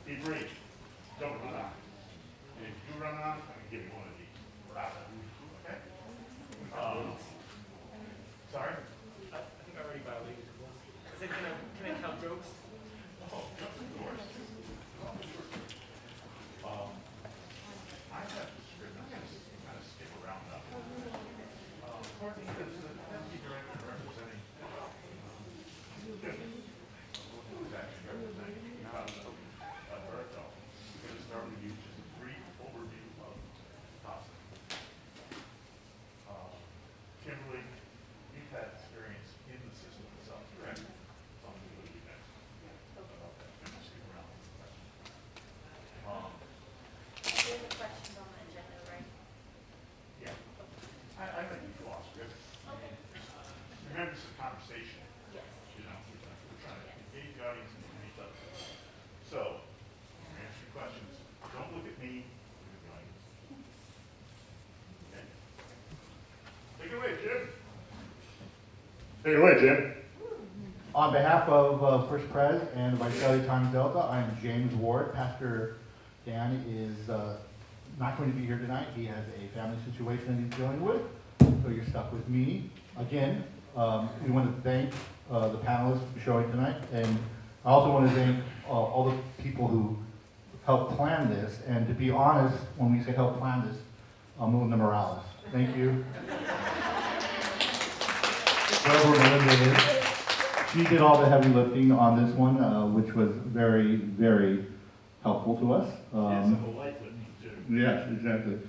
Be brief. Don't run on. If you run on, I can give you one of these. Okay? Sorry? I think I already violated the rules. I said, can I tell jokes? Oh, yes, of course. I have the script. I'm going to kind of skip around now. Courtney is the deputy director representing. Who's actually representing Alberto? We're going to start with you, just a brief overview of CASA. Kimberly, you've had experience in the system itself, correct? Tell me what you next. I'm going to skip around. There's a questions on the agenda, right? Yeah. I think you lost it. Okay. Remember, this is a conversation. Yes. You know, we're trying to engage the audience and each other. So, answer your questions. Don't look at me. Look at the audience. Okay. Take it away, Jim. Take it away, Jim. On behalf of First Pres and Visalia Times Delta, I'm James Ward. Pastor Dan is not going to be here tonight. He has a family situation that he's dealing with, so you're stuck with me. Again, we want to thank the panelists for showing tonight, and I also want to thank all the people who helped plan this. And to be honest, when we say help plan this, Melinda Morales. Thank you. Whoever Melinda is. She did all the heavy lifting on this one, which was very, very helpful to us. It's a light lifting, too. Yes, exactly.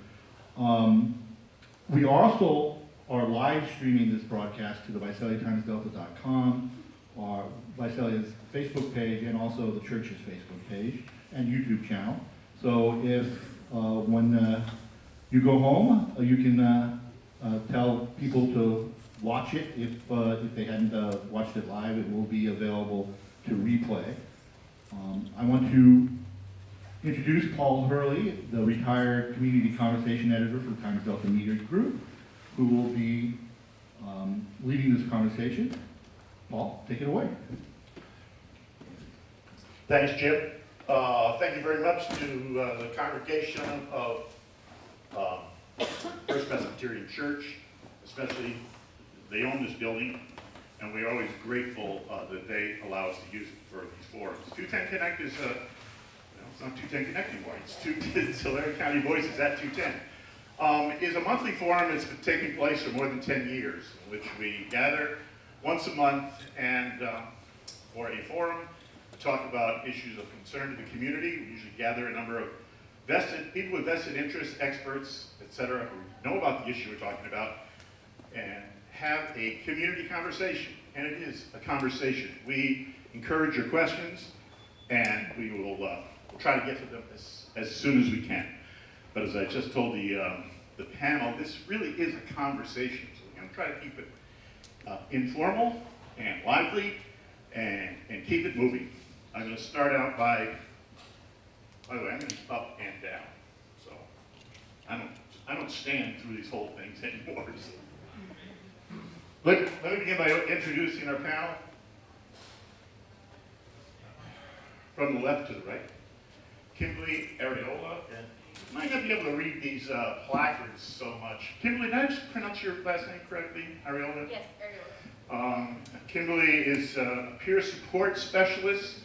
We also are live streaming this broadcast to the VisaliaTimesDelta.com, our Visalia's Facebook page, and also the church's Facebook page and YouTube channel. So if when you go home, you can tell people to watch it. If they hadn't watched it live, it will be available to replay. I want to introduce Paul Hurley, the retired community conversation editor for the Times Delta Media Group, who will be leading this conversation. Paul, take it away. Thanks, Jim. Thank you very much to the congregation of First Presbyterian Church, especially they own this building, and we're always grateful that they allow us to use it for these forums. 210 Connect is, it's not 210 Connect anymore, it's Tulare County Voices at 210. Is a monthly forum that's been taking place for more than 10 years, in which we gather once a month and for a forum to talk about issues of concern to the community. We usually gather a number of people with vested interests, experts, etc., who know about the issue we're talking about, and have a community conversation. And it is a conversation. We encourage your questions, and we will we'll try to get to them as soon as we can. But as I just told the panel, this really is a conversation. So we're going to try to keep it informal and lively and keep it moving. I'm going to start out by the way, I'm going to up and down. So I don't stand through these whole things anymore. So. Let me begin by introducing our panel. From the left to the right, Kimberly Areola. And you might not be able to read these placards so much. Kimberly, did I just pronounce your last name correctly? Areola? Yes, Areola. Kimberly is a peer support specialist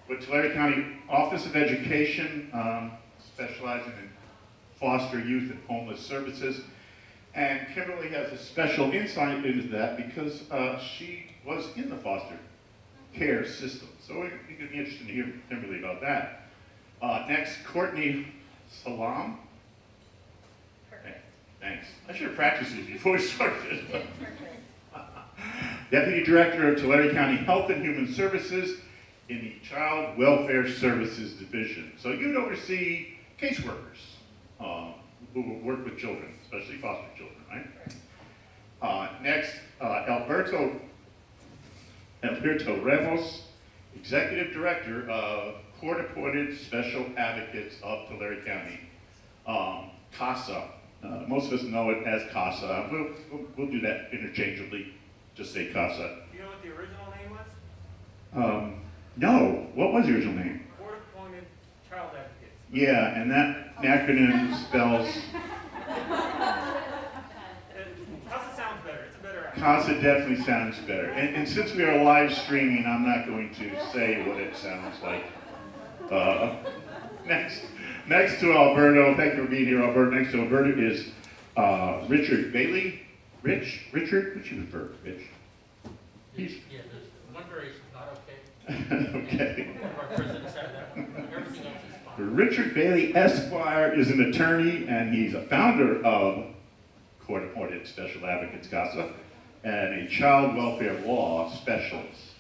with Tulare County Office of Education, specializing in foster youth and homeless services. And Kimberly has a special insight into that because she was in the foster care system. So it could be interesting to hear from Kimberly about that. Next, Courtney Salam. Perfect. Thanks. I should have practiced these before we started. Perfect. Deputy Director of Tulare County Health and Human Services in the Child Welfare Services Division. So you'd oversee caseworkers who work with children, especially foster children, right? Next, Alberto Ramos, Executive Director of Court-Appointed Special Advocates of Tulare County, CASA. Most of us know it as CASA. We'll do that interchangeably. Just say CASA. Do you know what the original name was? No. What was the original name? Court-Appointed Yeah, and that acronym spells, CASA sounds better, it's a better acronym. CASA definitely sounds better. And since we are live streaming, I'm not going to say what it sounds like. Next to Alberto, thank you for being here, Alberto. Next to Alberto is Richard Bailey. Richard, what you prefer, Rich? He's Yeah, there's one variation, not okay. okay. One of our presidents had that one. Everything else is fine. Richard Bailey Esquire is an attorney, and he's a founder of Court-Appointed Special Advocates CASA and a child welfare law specialist.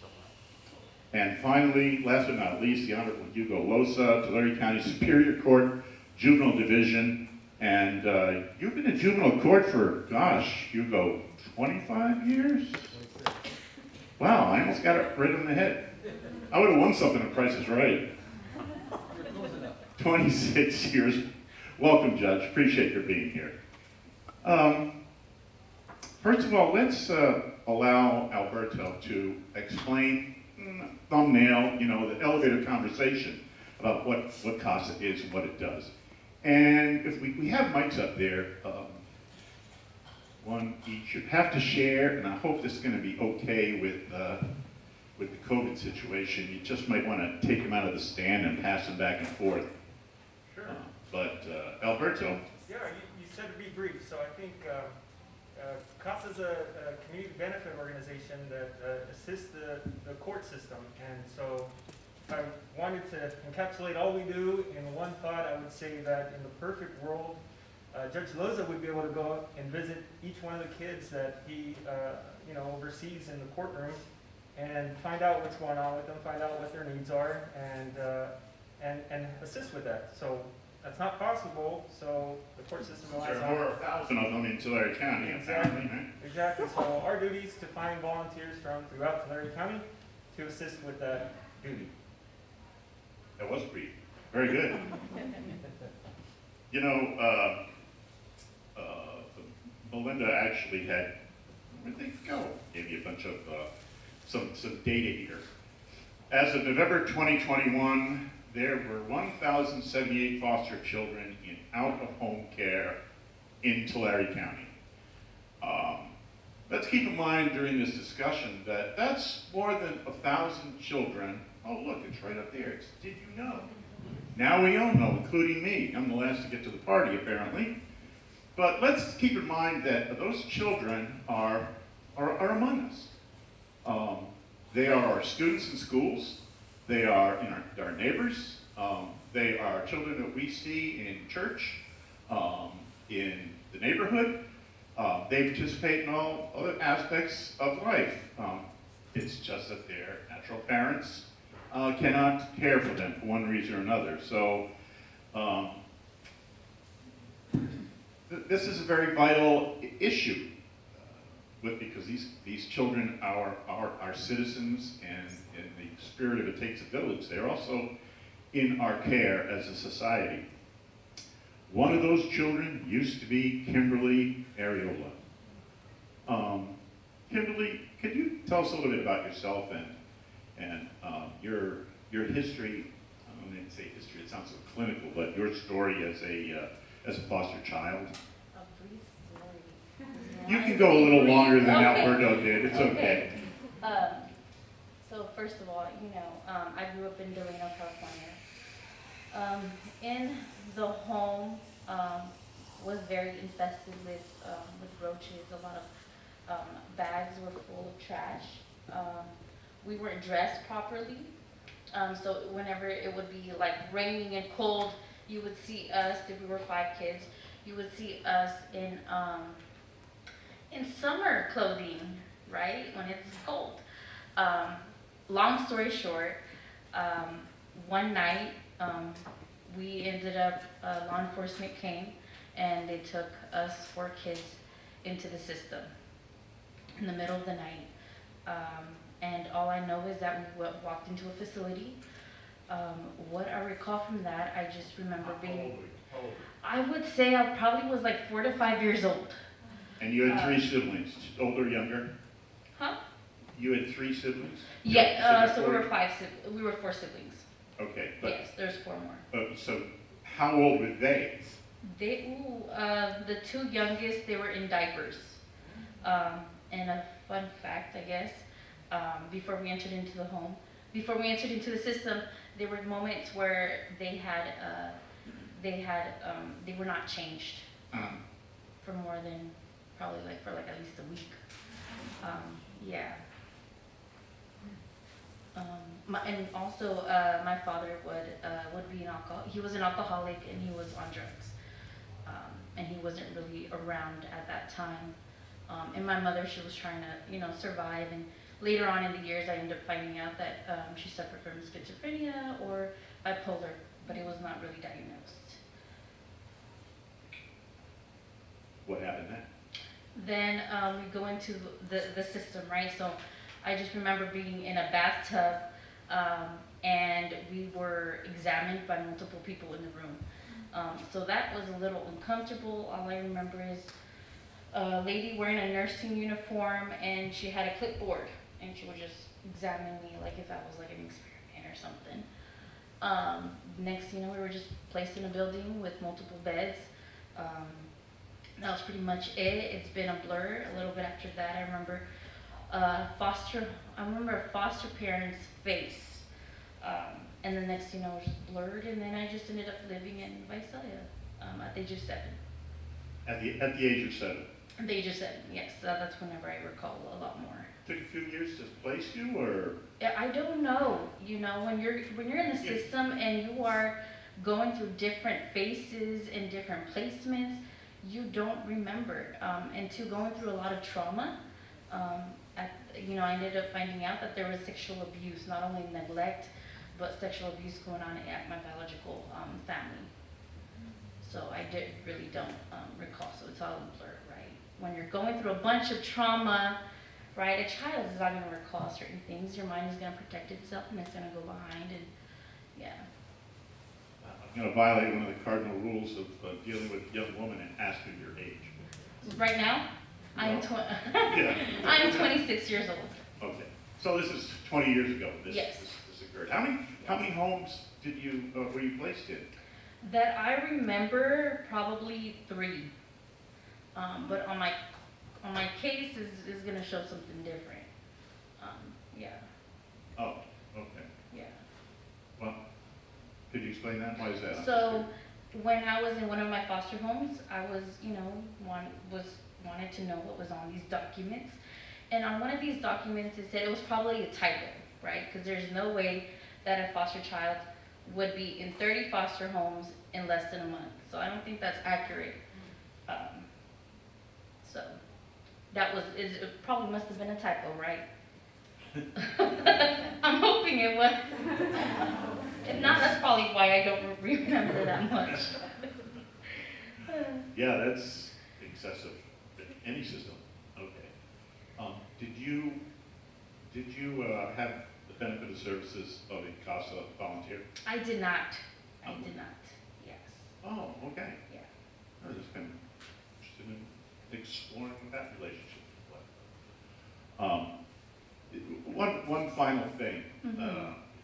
And finally, last but not least, the Honorable Hugo Losa, Tulare County Superior Court Juvenile Division. And you've been in juvenile court for, gosh, Hugo, 25 years? Wow, I almost got it right on the head. I would have won something at Price is Right. 26 years. Welcome, Judge. Appreciate your being here. First of all, let's allow Alberto to explain, thumbnail, the elevator conversation about what CASA is and what it does. And if we have mics up there, one each. You have to share, and I hope this is going to be okay with the COVID situation. You just might want to take them out of the stand and pass them back and forth. Sure. But Alberto. Yeah, you said to be brief, so I think CASA is a community benefit organization that assists the court system. And so if I wanted to encapsulate all we do in one thought, I would say that in the perfect world, Judge Loza would be able to go and visit each one of the kids that he oversees in the courtroom and find out what's going on with them, find out what their needs are, and assist with that. So that's not possible, so the court system relies There on... are over 1,000 of them in Tulare County, apparently, right? Exactly. So our duty is to find volunteers from throughout Tulare County to assist with that duty. That was brief. Very good. Melinda actually had, where'd they go? Gave me a bunch of, some data here. As of November 2021, there were 1,078 foster children in out-of-home care in Tulare County. Let's keep in mind during this discussion that that's more than 1,000 children. Oh, look, it's right up there. Did you know? Now we all know, including me. I'm the last to get to the party, apparently. But let's keep in mind that those children are among us. They are our students in schools. They are in our neighbors. They are children that we see in church, in the neighborhood. They participate in all other aspects of life. It's just that their natural parents cannot care for them for one reason or another. So this is a very vital issue because these children are our citizens, and in the spirit of it takes a village, they're also in our care as a society. One of those children used to be Kimberly Areola. Kimberly, could you tell us a little bit about yourself and your history? I don't need to say history; it sounds so clinical, but your story as a foster child. A brief story. You can go a little longer than Okay. Alberto did. It's okay. So first of all, I grew up in Delano, California. In the home was very infested with roaches. A lot of bags were full of trash. We weren't dressed properly. So whenever it would be like raining and cold, you would see us, if we were 5 kids, you would see us in summer clothing, right, when it's cold. Long story short, one night we ended up, law enforcement came and they took us 4 kids into the system in the middle of the night. And all I know is that we walked into a facility. What I recall from that, I just remember being, I would say I probably was like 4 to 5 years old. And you had 3 siblings, older or younger? Huh? You had 3 siblings? Yeah, So so you're we were 4 siblings. Okay, but Yes, there's 4 more. so how old were they? The two youngest, they were in diapers. And a fun fact, I guess, before we entered into the home, before we entered into the system, there were moments where they were not changed for more than probably for at least a week. Yeah. And also, my father would be he was an alcoholic and he was on drugs. And he wasn't really around at that time. And my mother, she was trying to, survive. And later on in the years, I ended up finding out that she suffered from schizophrenia or bipolar, but it was not really diagnosed. What happened then? Then we go into the system, right? So I just remember being in a bathtub and we were examined by multiple people in the room. So that was a little uncomfortable. All I remember is a lady wearing a nursing uniform and she had a clipboard and she would just examine me like if I was like an experiment or something. Next thing you know, we were just placed in a building with multiple beds. That was pretty much it. It's been a blur. A little bit after that, I remember a foster parent's face. And the next thing you know, it was just blurred, and then I just ended up living in Visalia at the age of 7. At the age of 7? At the age of 7, yes. That's whenever I recall a lot more. Took a few years to place you, or? Yeah, I don't know. When you're in the system and you are going through different phases and different placements, you don't remember. And going through a lot of trauma, I ended up finding out that there was sexual abuse, not only neglect, but sexual abuse going on at my biological family. So I really don't recall, so it's all a blur, right? When you're going through a bunch of trauma, right, a child is not going to recall certain things. Your mind is going to protect itself and it's going to go behind, and yeah. I'm going to violate one of the cardinal rules of dealing with a young woman and ask her your age. Right now, Yeah. I am 26 years old. Okay, so this is 20 years ago. Yes. This occurred. How many homes were you placed in? That I remember, probably 3. But on my case is going to show something different. Yeah. Oh, okay. Yeah. Well, could you explain that? Why is that? So when I was in one of my foster homes, I was, wanted to know what was on these documents. And on one of these documents, it said it was probably a typo, right? Because there's no way that a foster child would be in 30 foster homes in less than a month. So I don't think that's accurate. So it probably must have been a typo, right? I'm hoping it was. If not, that's probably why I don't remember that much. Yeah, that's excessive. Any system. Okay. Did you have the benefit of services of a CASA volunteer? I did not. Yes. Oh, okay. Yeah. I was just kind of interested in exploring that relationship. One final thing.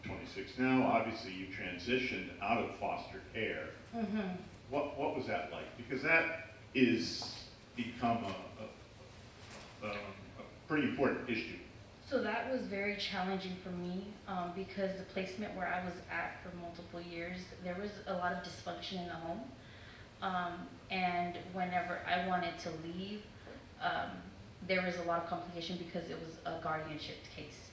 26 now. Obviously, you transitioned out of foster care. Mm-hmm. What was that like? Because that is become a pretty important issue. So that was very challenging for me because the placement where I was at for multiple years, there was a lot of dysfunction in the home. And whenever I wanted to leave, there was a lot of complication because it was a guardianship case.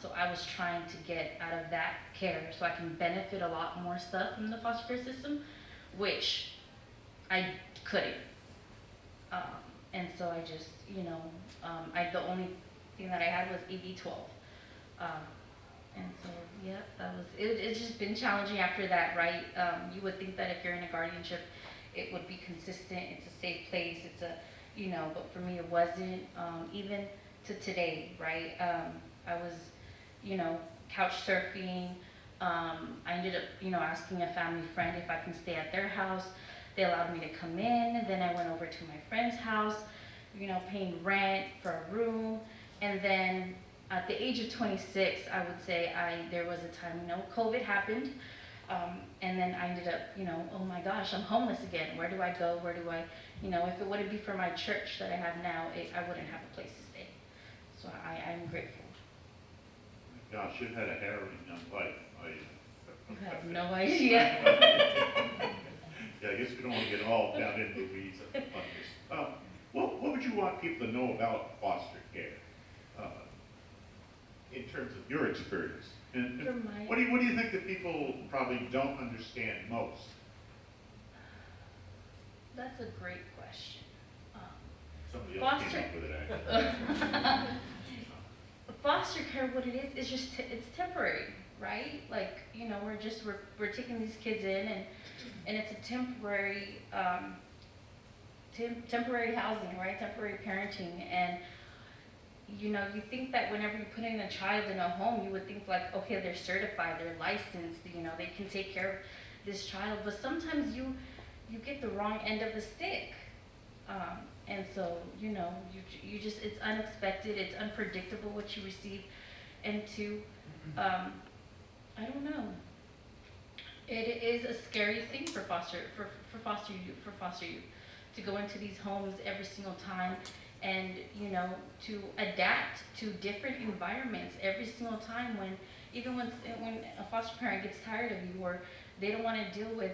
So I was trying to get out of that care so I can benefit a lot more stuff from the foster care system, which I couldn't. And so I just, the only thing that I had was AB 12. And so, yeah, it's just been challenging after that, right? You would think that if you're in a guardianship, it would be consistent, it's a safe place, but for me it wasn't, even to today, right? I was, couch surfing. I ended up, asking a family friend if I can stay at their house. They allowed me to come in, and then I went over to my friend's house, paying rent for a room. And then at the age of 26, I would say there was a time, COVID happened. And then I ended up, oh my gosh, I'm homeless again. Where do I go? Where do I, if it wouldn't be for my church that I have now, I wouldn't have a place to stay. So I'm grateful. Gosh, you've had a harrowing young life. You have no idea. Yeah, I guess we don't want to get all down into the weeds of this. What would you want people to know about foster care in terms of your experience? And what do you think that people probably don't understand most? That's a great question. Somebody else came up with it, actually. Foster care, what it is just, it's temporary, right? Like, we're taking these kids in and it's a temporary, temporary housing, right? Temporary parenting. And, you think that whenever you're putting a child in a home, you would think like, okay, they're certified, they're licensed, they can take care of this child. But sometimes you get the wrong end of the stick. And so, you just, it's unexpected, it's unpredictable what you receive. And I don't know. It is a scary thing for foster youth to go into these homes every single time and, to adapt to different environments every single time when a foster parent gets tired of you or they don't want to deal with,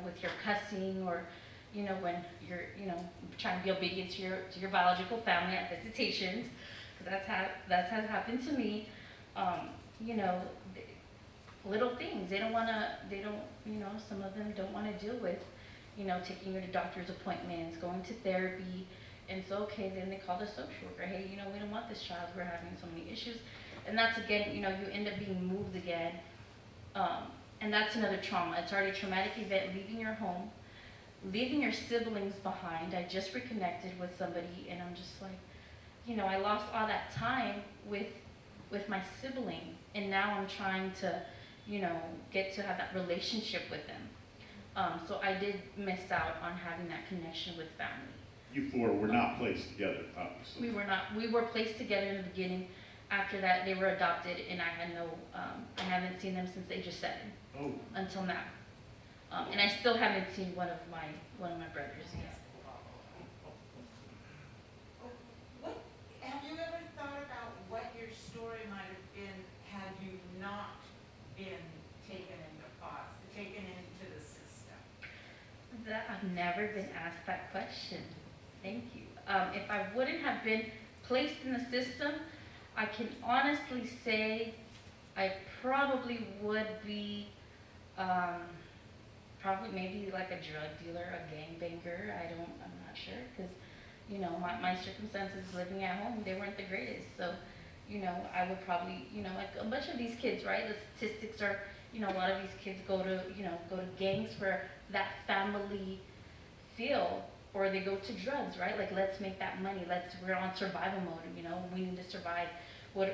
with your cussing or, when you're, trying to be obedient to your biological family at visitations, because that's has happened to me. Little things some of them don't want to deal with, taking you to doctor's appointments, going to therapy, and so okay, then they call the social worker. Hey, we don't want this child. We're having so many issues, and that's again, you end up being moved again, and that's another trauma. It's already a traumatic event, leaving your home. Leaving your siblings behind. I just reconnected with somebody and I'm just like, I lost all that time with my sibling and now I'm trying to, get to have that relationship with them. So I did miss out on having that connection with family. You four were not placed together, obviously. We were not. We were placed together in the beginning. After that, they were adopted and I had I haven't seen them since age of 7. Oh. Until now. And I still haven't seen one of my brothers yet. What, have you ever thought about what your story might have been had you not been taken into the system? I've never been asked that question. Thank you. If I wouldn't have been placed in the system, I can honestly say I probably would be probably maybe like a drug dealer, a gangbanger. I'm not sure, because, my circumstances living at home, they weren't the greatest. So, I would probably, like a bunch of these kids, right? The statistics are, a lot of these kids go to gangs for that family feel, or they go to drugs, right? Like, let's make that money. We're on survival mode, we need to survive. When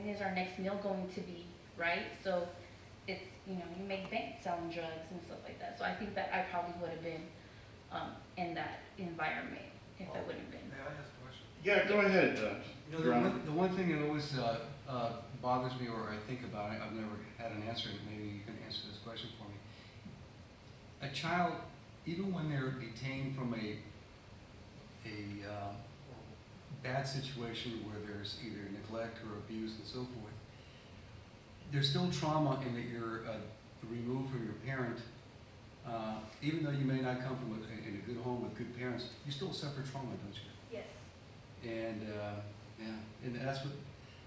is our next meal going to be, right? So, it's, you make bank selling drugs and stuff like that. So I think that I probably would have been in that environment if I wouldn't have been. May I ask a question? Yeah, go ahead. The one thing that always bothers me, or I think about it, I've never had an answer, and maybe you can answer this question for me. A child, even when they're detained from a bad situation where there's either neglect or abuse and so forth, there's still trauma in that you're removed from your parent. Even though you may not come from in a good home with good parents, you still suffer trauma, don't you? Yes. And and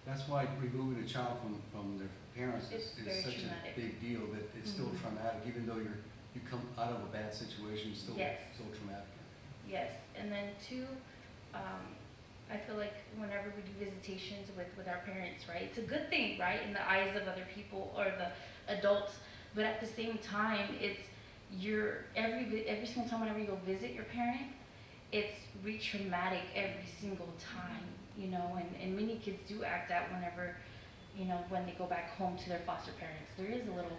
that's why removing a child from their parents is such traumatic. a big deal, that it's still traumatic, even though you come out of a bad situation, it's still still traumatic. Yes, and then 2, I feel like whenever we do visitations with our parents, right, it's a good thing, right, in the eyes of other people or the adults, but at the same time, it's every single time whenever you go visit your parent, it's re-traumatic every single time, and many kids do act out whenever, when they go back home to their foster parents. There is a little,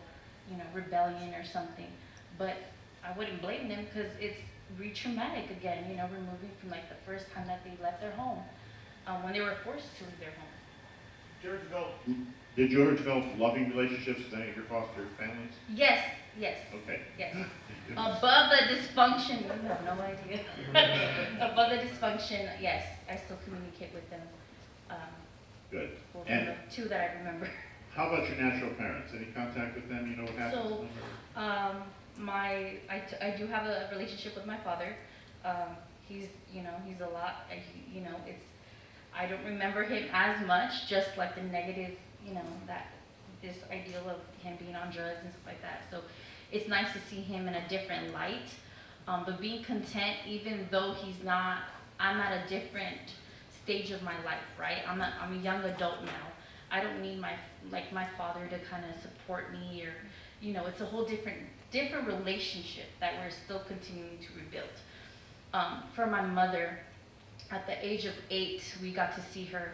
rebellion or something, but I wouldn't blame them because it's re-traumatic again, removing from like the first time that they left their home, when they were forced to leave their home. Did you ever develop loving relationships with any of your foster families? Yes, Yes, Okay. yes. Above the dysfunction, you have no idea. Above the dysfunction, yes, I still communicate with them. Good. Well, And- the two that I remember. How about your natural parents? Any contact with them? You know what happened to So, them? I do have a relationship with my father. He's a lot, I don't remember him as much, just like the negative, that this ideal of him being on drugs and stuff like that. So it's nice to see him in a different light. But being content, even though he's not, I'm at a different stage of my life, right? I'm a young adult now. I don't need my father to kind of support me, or, it's a whole different relationship that we're still continuing to rebuild. For my mother, at the age of 8, we got to see her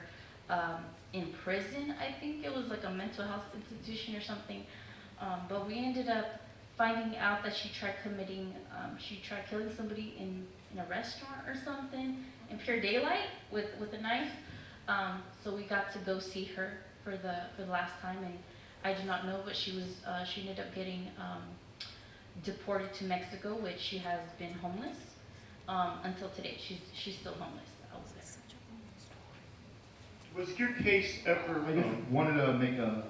in prison. I think it was like a mental health institution or something. But we ended up finding out that she tried killing somebody in a restaurant or something in pure daylight with a knife. So we got to go see her for the last time, and I do not know, but she ended up getting deported to Mexico, which she has been homeless until today. She's still homeless out there. Was your case ever? I just wanted to make a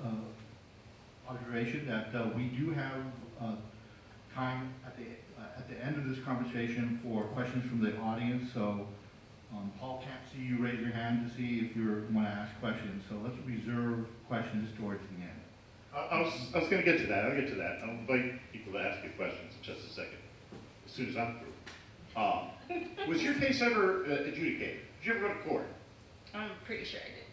observation that we do have time at the end of this conversation for questions from the audience. So Paul can't see you raise your hand to see if you want to ask questions. So let's reserve questions towards the end. I was going to get to that. I'll get to that. I'll invite people to ask you questions in just a second, as soon as I'm through. Was your case ever adjudicated? Did you ever go to court? I'm pretty sure I did.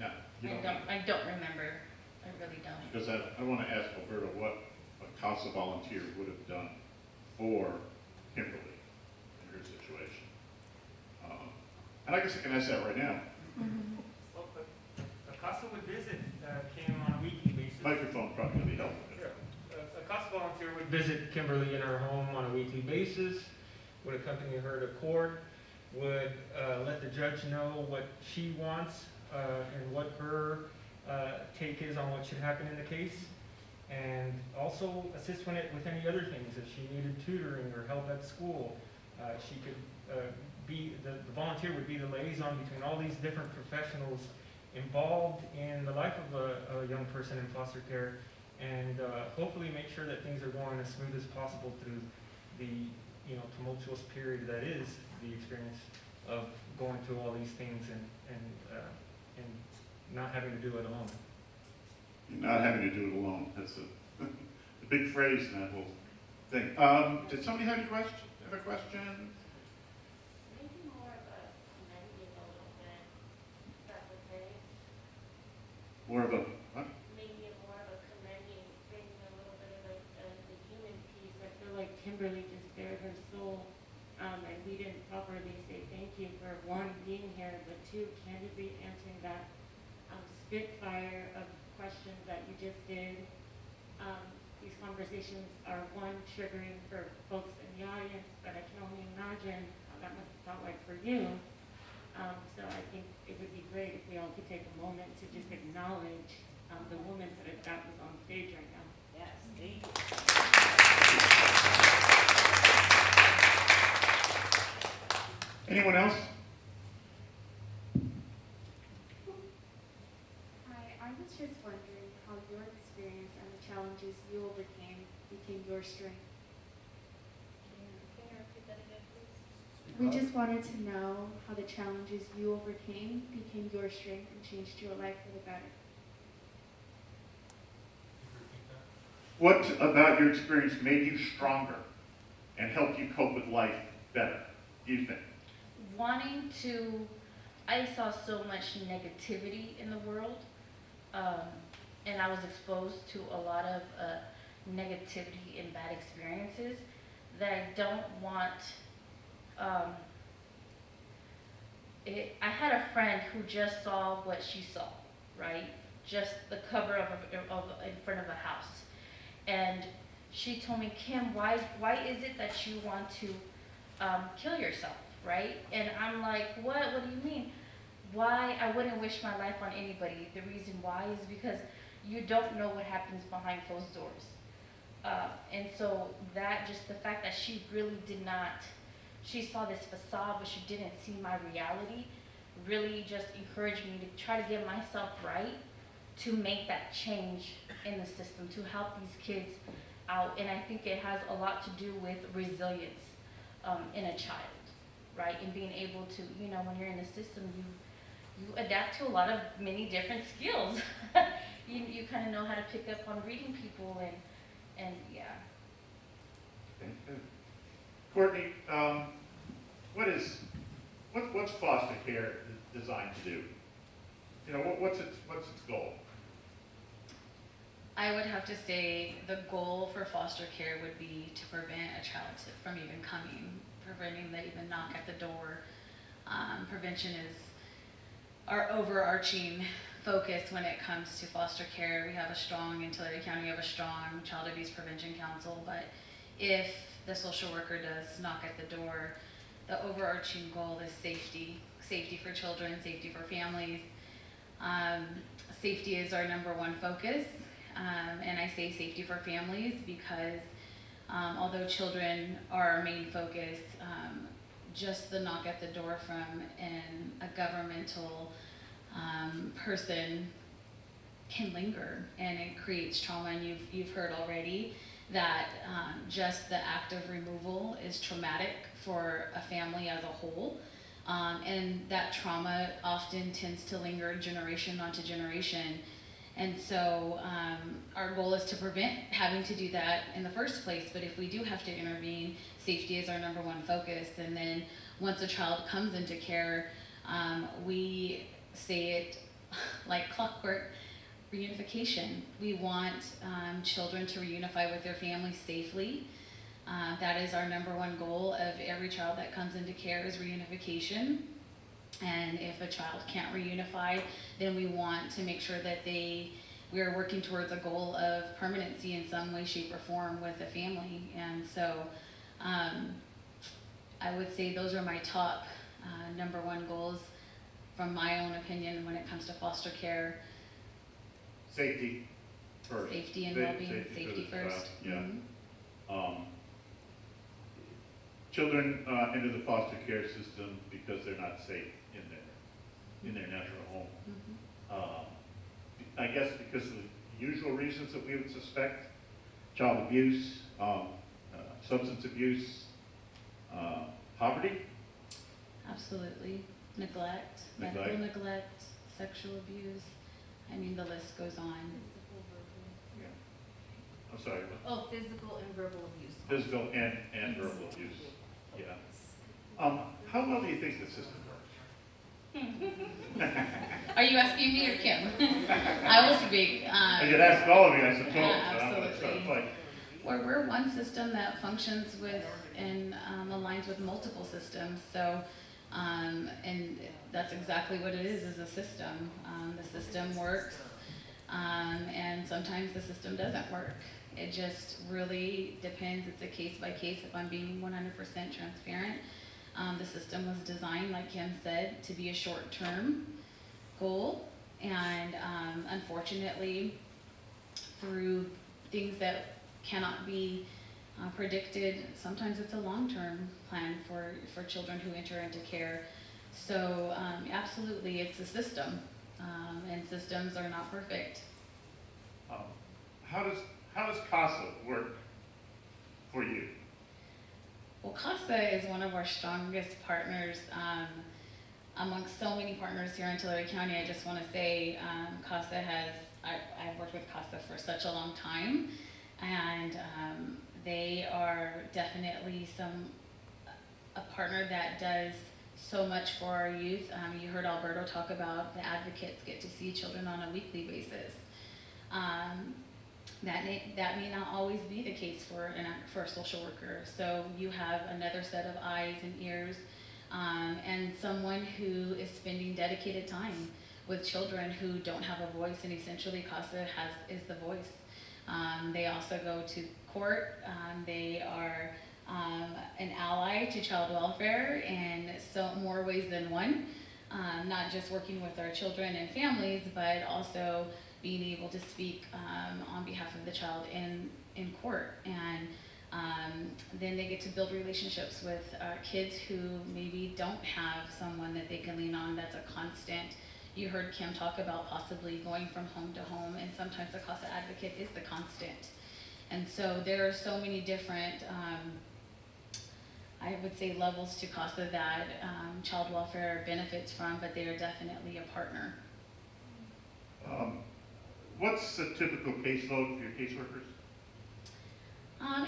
No. You I don't remember. I really don't. Because I want to ask Alberta what a CASA volunteer would have done for Kimberly in her situation. And I guess I can ask that right now. Well, a CASA would visit Kim on a weekly basis. Microphone probably going to be helpful. A CASA volunteer would visit Kimberly in her home on a weekly basis, would accompany her to court, would let the judge know what she wants and what her take is on what should happen in the case, and also assist with any other things. If she needed tutoring or help at school, she could the volunteer would be the liaison between all these different professionals involved in the life of a young person in foster care, and hopefully make sure that things are going as smooth as possible through the tumultuous period that is the experience of going through all these things and not having to do it alone. Not having to do it alone. That's a big phrase in that whole thing. Did somebody have a question? Maybe more of a commending a little bit, if that's okay. More of a, what? Maybe more of a commending, bringing a little bit of the human piece. I feel like Kimberly just bared her soul, and we didn't properly say thank you for, one, being here, but two, candidly answering that spitfire of questions that you just did. These conversations are, one, triggering for folks in the audience, but I can only imagine how that must have felt like for you. So I think it would be great if we all could take a moment to just acknowledge the woman that was on stage right now. Yes, thank you. Anyone else? Hi, I was just wondering how your experience and the challenges you overcame became your strength. Can you repeat that again, please? We just wanted to know how the challenges you overcame became your strength and changed your life for the better. What about your experience made you stronger and helped you cope with life better, do you think? I saw so much negativity in the world, and I was exposed to a lot of negativity and bad experiences that I don't want. I had a friend who just saw what she saw, right? Just the cover of in front of a house. And she told me, Kim, why is it that you want to kill yourself, right? And I'm like, what do you mean? Why? I wouldn't wish my life on anybody. The reason why is because you don't know what happens behind closed doors. And so that, just the fact that she really did not, she saw this facade, but she didn't see my reality, really just encouraged me to try to get myself right, to make that change in the system, to help these kids out. And I think it has a lot to do with resilience in a child, right? And being able to, you know, when you're in the system, you adapt to a lot of many different skills. You kind of know how to pick up on reading people and yeah. Okay, good. Courtney, what's foster care designed to do? You know, what's its goal? I would have to say the goal for foster care would be to prevent a child from even coming, preventing the even knock at the door. Prevention is our overarching focus when it comes to foster care. We have a strong, in Tulare County, we have a strong Child Abuse Prevention Council, but if the social worker does knock at the door, the overarching goal is safety. Safety for children, safety for families. Safety is our #1 focus. And I say safety for families because although children are our main focus, just the knock at the door from a governmental person can linger, and it creates trauma. And you've heard already that just the act of removal is traumatic for a family as a whole, and that trauma often tends to linger generation onto generation. And so our goal is to prevent having to do that in the first place, but if we do have to intervene, safety is our #1 focus. And then once a child comes into care, we say it like clockwork, reunification. We want children to reunify with their families safely. That is our #1 goal of every child that comes into care is reunification. And if a child can't reunify, then we want to make sure that we are working towards a goal of permanency in some way, shape, or form with the family. And so I would say those are my top #1 goals from my own opinion when it comes to foster care. Safety first. Safety and well-being, safety for the child, first. yeah. Mhm. Children enter the foster care system because they're not safe in their natural home. Mhm. I guess because of the usual reasons that we would suspect: child abuse, substance abuse, poverty. Absolutely. Neglect, Neglect. medical neglect, sexual abuse. I mean, the list goes on. Yeah. I'm sorry, Oh, physical and verbal abuse. physical and verbal abuse. Yeah. How well do you think the system works? Are you asking me or Kim? I will speak. I could ask all of you, I suppose. Yeah, but I'm gonna absolutely. start like, We're one system that functions with and aligns with multiple systems. So, and that's exactly what it is a system. The system works, and sometimes the system doesn't work. It just really depends. It's a case by case. If I'm being 100% transparent, the system was designed, like Kim said, to be a short-term goal, and unfortunately, through things that cannot be predicted, sometimes it's a long-term plan for children who enter into care. So absolutely, it's a system, and systems are not perfect. how does CASA work for you? Well, CASA is one of our strongest partners. Amongst so many partners here in Tulare County, I just want to say CASA I've worked with CASA for such a long time, and they are definitely a partner that does so much for our youth. You heard Alberto talk about the advocates get to see children on a weekly basis. That may not always be the case for a social worker. So you have another set of eyes and ears, and someone who is spending dedicated time with children who don't have a voice, and essentially CASA is the voice. They also go to court. They are an ally to child welfare in so more ways than one. Not just working with our children and families, but also being able to speak on behalf of the child in court. And Then they get to build relationships with kids who maybe don't have someone that they can lean on that's a constant. You heard Kim talk about possibly going from home to home, and sometimes the CASA advocate is the constant. And so there are so many different, I would say, levels to CASA that child welfare benefits from, but they are definitely a partner. What's the typical caseload for your caseworkers?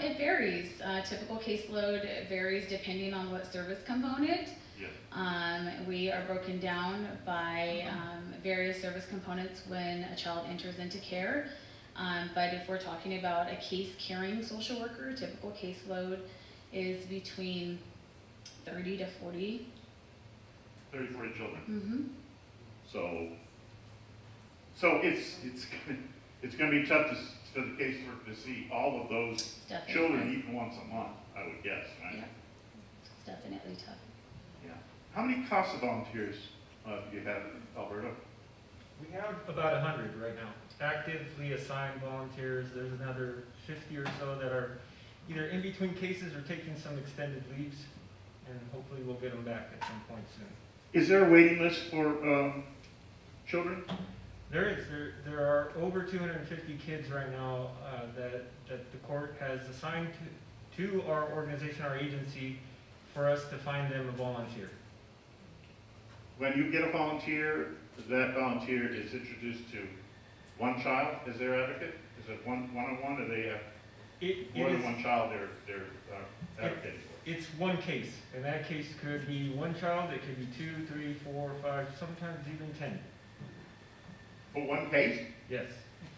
It varies. Typical caseload varies depending on what service component. Yeah. We are broken down by various service components when a child enters into care. But if we're talking about a case-carrying social worker, typical caseload is between 30 to 40. 30, 40 children. Mm-hmm. So it's going to be tough for the caseworker to see all of those children even once a month, I would guess, right? Yeah, it's definitely tough. Yeah. How many CASA volunteers do you have in Alberta? We have about 100 right now, actively assigned volunteers. There's another 50 or so that are either in between cases or taking some extended leaves, and hopefully we'll get them back at some point soon. Is there a waiting list for children? There is. There are over 250 kids right now that the court has assigned to our organization, our agency, for us to find them a volunteer. When you get a volunteer, that volunteer is introduced to one child as their advocate? Is it one-on-one, or they have more than one child they're advocating for? It's one case, and that case could be one child, it could be 2, 3, 4, 5, sometimes even 10. For one case? Yes.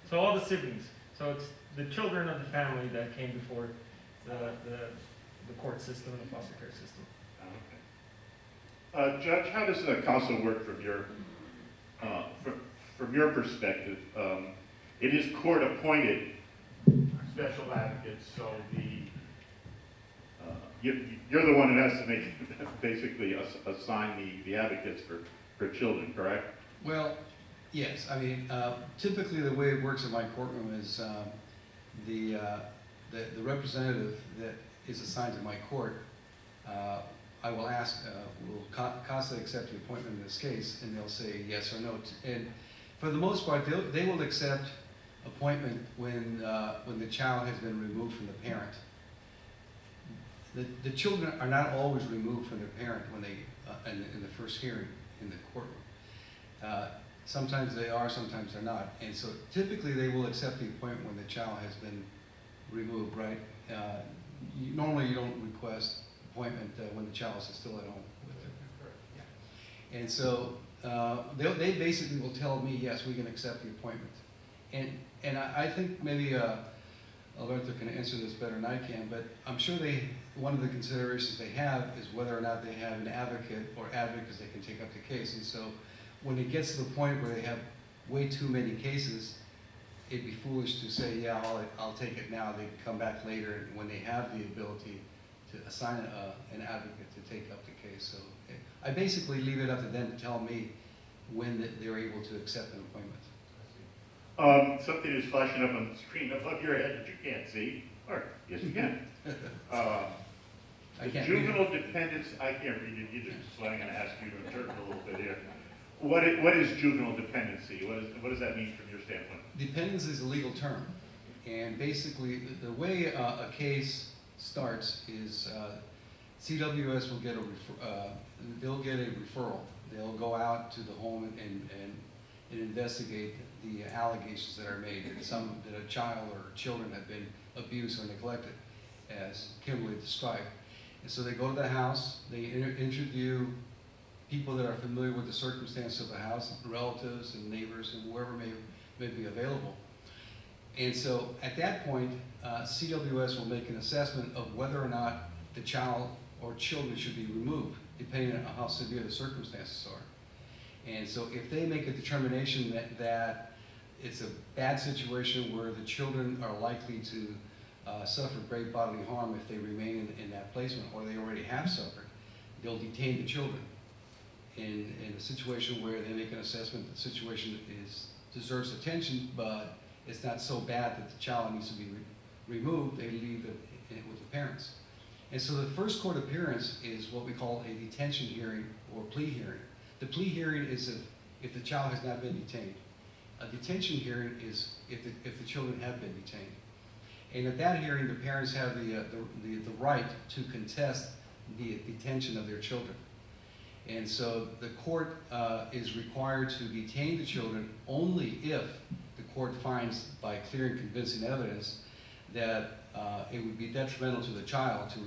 So all the siblings. So it's the children of the family that came before the court system and the foster care system. Okay. Judge, how does the CASA work from your perspective? It is court-appointed special advocates, so you're the one who has to make basically assign the advocates for children, correct? Well, yes. I mean, typically the way it works in my courtroom is the representative that is assigned to my court, I will ask, will CASA accept the appointment in this case? And they'll say yes or no. And for the most part, they will accept appointment when the child has been removed from the parent. The children are not always removed from their parent when they in the first hearing in the courtroom. Sometimes they are, sometimes they're not. And so typically they will accept the appointment when the child has been removed, right? Normally you don't request appointment when the child is still at home with them. Yeah. And so they basically will tell me, yes, we can accept the appointment. And I think maybe Alberto can answer this better than I can, but I'm sure one of the considerations they have is whether or not they have an advocate or advocates that can take up the case. And so when it gets to the point where they have way too many cases, it'd be foolish to say, yeah, I'll take it now. They can come back later when they have the ability to assign an advocate to take up the case. So I basically leave it up to them to tell me when they're able to accept an appointment. Something is flashing up on the screen above your head that you can't see. Or, yes, you can. Juvenile dependence, I can't read it either, so I'm going to ask you to interpret a little bit here. What is juvenile dependency? What does that mean from your standpoint? Dependence is a legal term. And basically, the way a case starts is CWS will get they'll get a referral. They'll go out to the home and investigate the allegations that are made that a child or children have been abused or neglected, as Kimberly described. And so they go to the house, they interview people that are familiar with the circumstances of the house, relatives and neighbors and whoever may be available. And so at that point, CWS will make an assessment of whether or not the child or children should be removed, depending on how severe the circumstances are. And so if they make a determination that it's a bad situation where the children are likely to suffer great bodily harm if they remain in that placement, or they already have suffered, they'll detain the children. In a situation where they make an assessment that the situation deserves attention, but it's not so bad that the child needs to be removed, they leave it with the parents. And so the first court appearance is what we call a detention hearing or plea hearing. The plea hearing is if the child has not been detained. A detention hearing is if the children have been detained. And at that hearing, the parents have the right to contest the detention of their children. And so the court is required to detain the children only if the court finds by clear and convincing evidence that it would be detrimental to the child to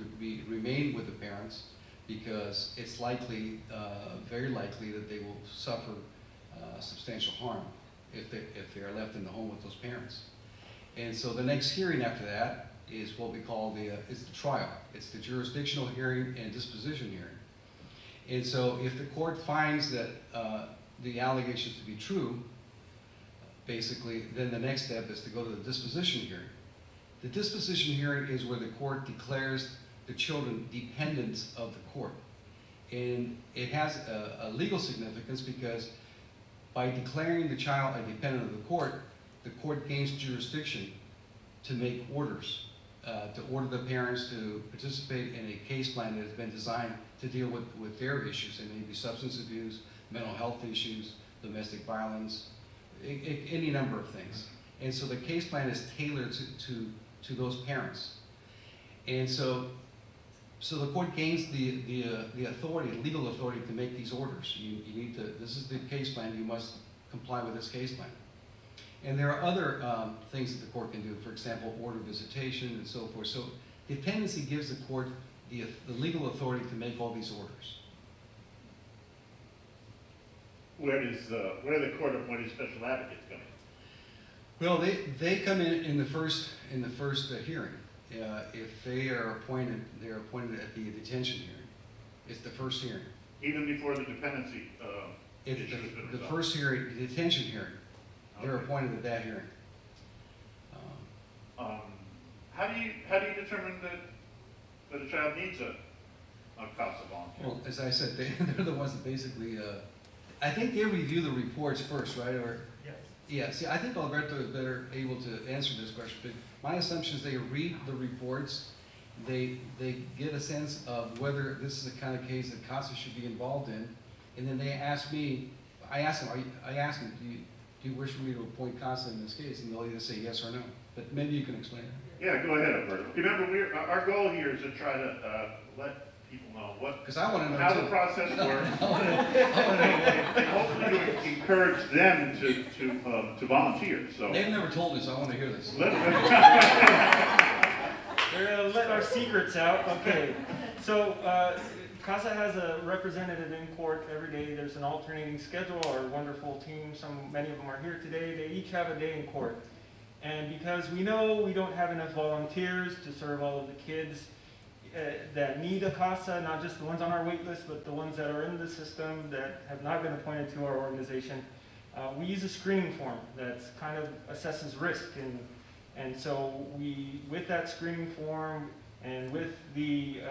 remain with the parents, because it's likely, very likely, that they will suffer substantial harm if they are left in the home with those parents. And so the next hearing after that is what we call is the trial. It's the jurisdictional hearing and disposition hearing. And so if the court finds that the allegations to be true, basically, then the next step is to go to the disposition hearing. The disposition hearing is where the court declares the children dependents of the court. And it has a legal significance because by declaring the child a dependent of the court gains jurisdiction to make orders, to order the parents to participate in a case plan that has been designed to deal with their issues. They may be substance abuse, mental health issues, domestic violence, any number of things. And so the case plan is tailored to those parents. And so the court gains the authority, legal authority to make these orders. You need to, this is the case plan, you must comply with this case plan. And there are other things that the court can do, for example, order visitation and so forth. So dependency gives the court the legal authority to make all these orders. Where do the court-appointed special advocates come in? Well, they come in the first hearing. If they are appointed, they're appointed at the detention hearing. It's the first hearing. Even before the dependency It's issue has been the resolved? first hearing, the detention hearing. They're Okay. appointed at that hearing. How do you determine that a child needs a CASA volunteer? Well, as I said, they're the ones that basically, I think they review the reports first, right? Or Yes. yeah, see, I think Alberto is better able to answer this question, but my assumption is they read the reports, they get a sense of whether this is the kind of case that CASA should be involved in, and then they ask me, I ask them, do you wish for me to appoint CASA in this case? And they'll either say yes or no, but maybe you can explain it. Yeah, go ahead, Alberto. Remember, our goal here is to try to let people know Because I want to know how too. the process works, I want to know. and hopefully to encourage them to volunteer. So They've never told me, so I want to hear this. let- We're gonna let our secrets out. Okay. So CASA has a representative in court every day. There's an alternating schedule. Our wonderful team, many of them are here today. They each have a day in court. And because we know we don't have enough volunteers to serve all of the kids that need a CASA, not just the ones on our wait list, but the ones that are in the system that have not been appointed to our organization, we use a screening form that kind of assesses risk. And so with that screening form and with the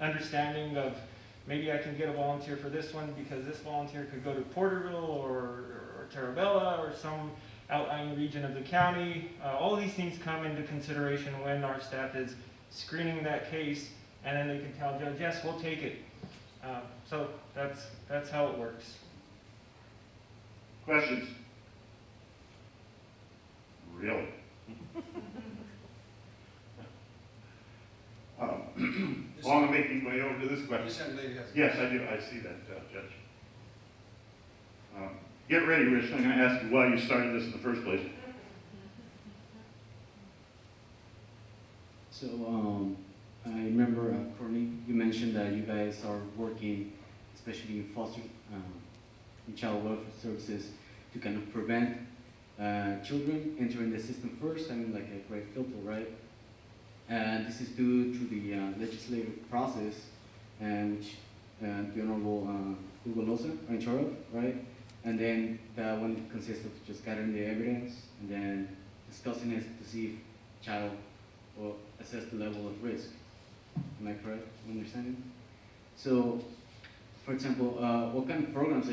understanding of maybe I can get a volunteer for this one because this volunteer could go to Porterville or Terabella or some outlying region of the county. All of these things come into consideration when our staff is screening that case, and then they can tell Judge, yes, we'll take it. So that's how it works. Questions? Really? Well, I'm making my way over to this question. This young lady has. Yes, I do. I see that, Judge. Get ready, Rich. I'm going to ask you why you started this in the first place. So, I remember, Courtney, you mentioned that you guys are working, especially in foster, in child welfare services, to kind of prevent children entering the system first. I mean, like a great filter, right? And this is due to the legislative process, which the Honorable Hugo Loza are in charge of, right? And then that one consists of just gathering the evidence and then discussing it to see if child will assess the level of risk. Am I correct in understanding? So, for example, what kind of programs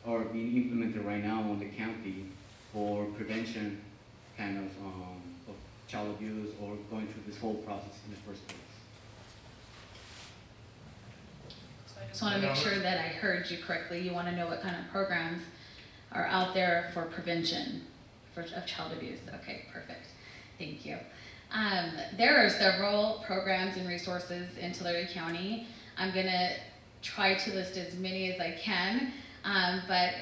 are being implemented right now in the county for prevention kind of child abuse or going through this whole process in the first place. I just want to make sure that I heard you correctly. You want to know what kind of programs are out there for prevention of child abuse. Okay, perfect. Thank you. There are several programs and resources in Tulare County. I'm going to try to list as many as I can, but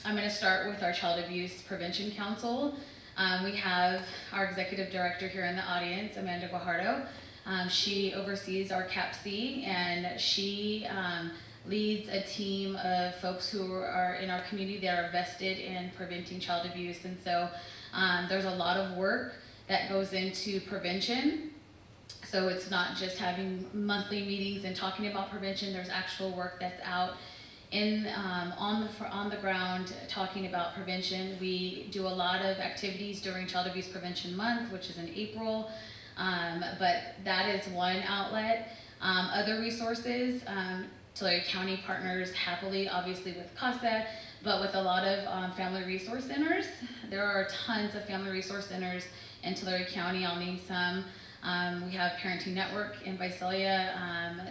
I'm going to start with our Child Abuse Prevention Council. We have our executive director here in the audience, Amanda Guajardo. She oversees our CAPC, and she leads a team of folks who are in our community that are vested in preventing child abuse. And so there's a lot of work that goes into prevention. So it's not just having monthly meetings and talking about prevention. There's actual work that's out in on the ground talking about prevention. We do a lot of activities during Child Abuse Prevention Month, which is in April. But that is one outlet. Other resources, Tulare County partners happily, obviously, with CASA, but with a lot of family resource centers. There are tons of family resource centers in Tulare County. I'll name some. We have Parenting Network in Visalia.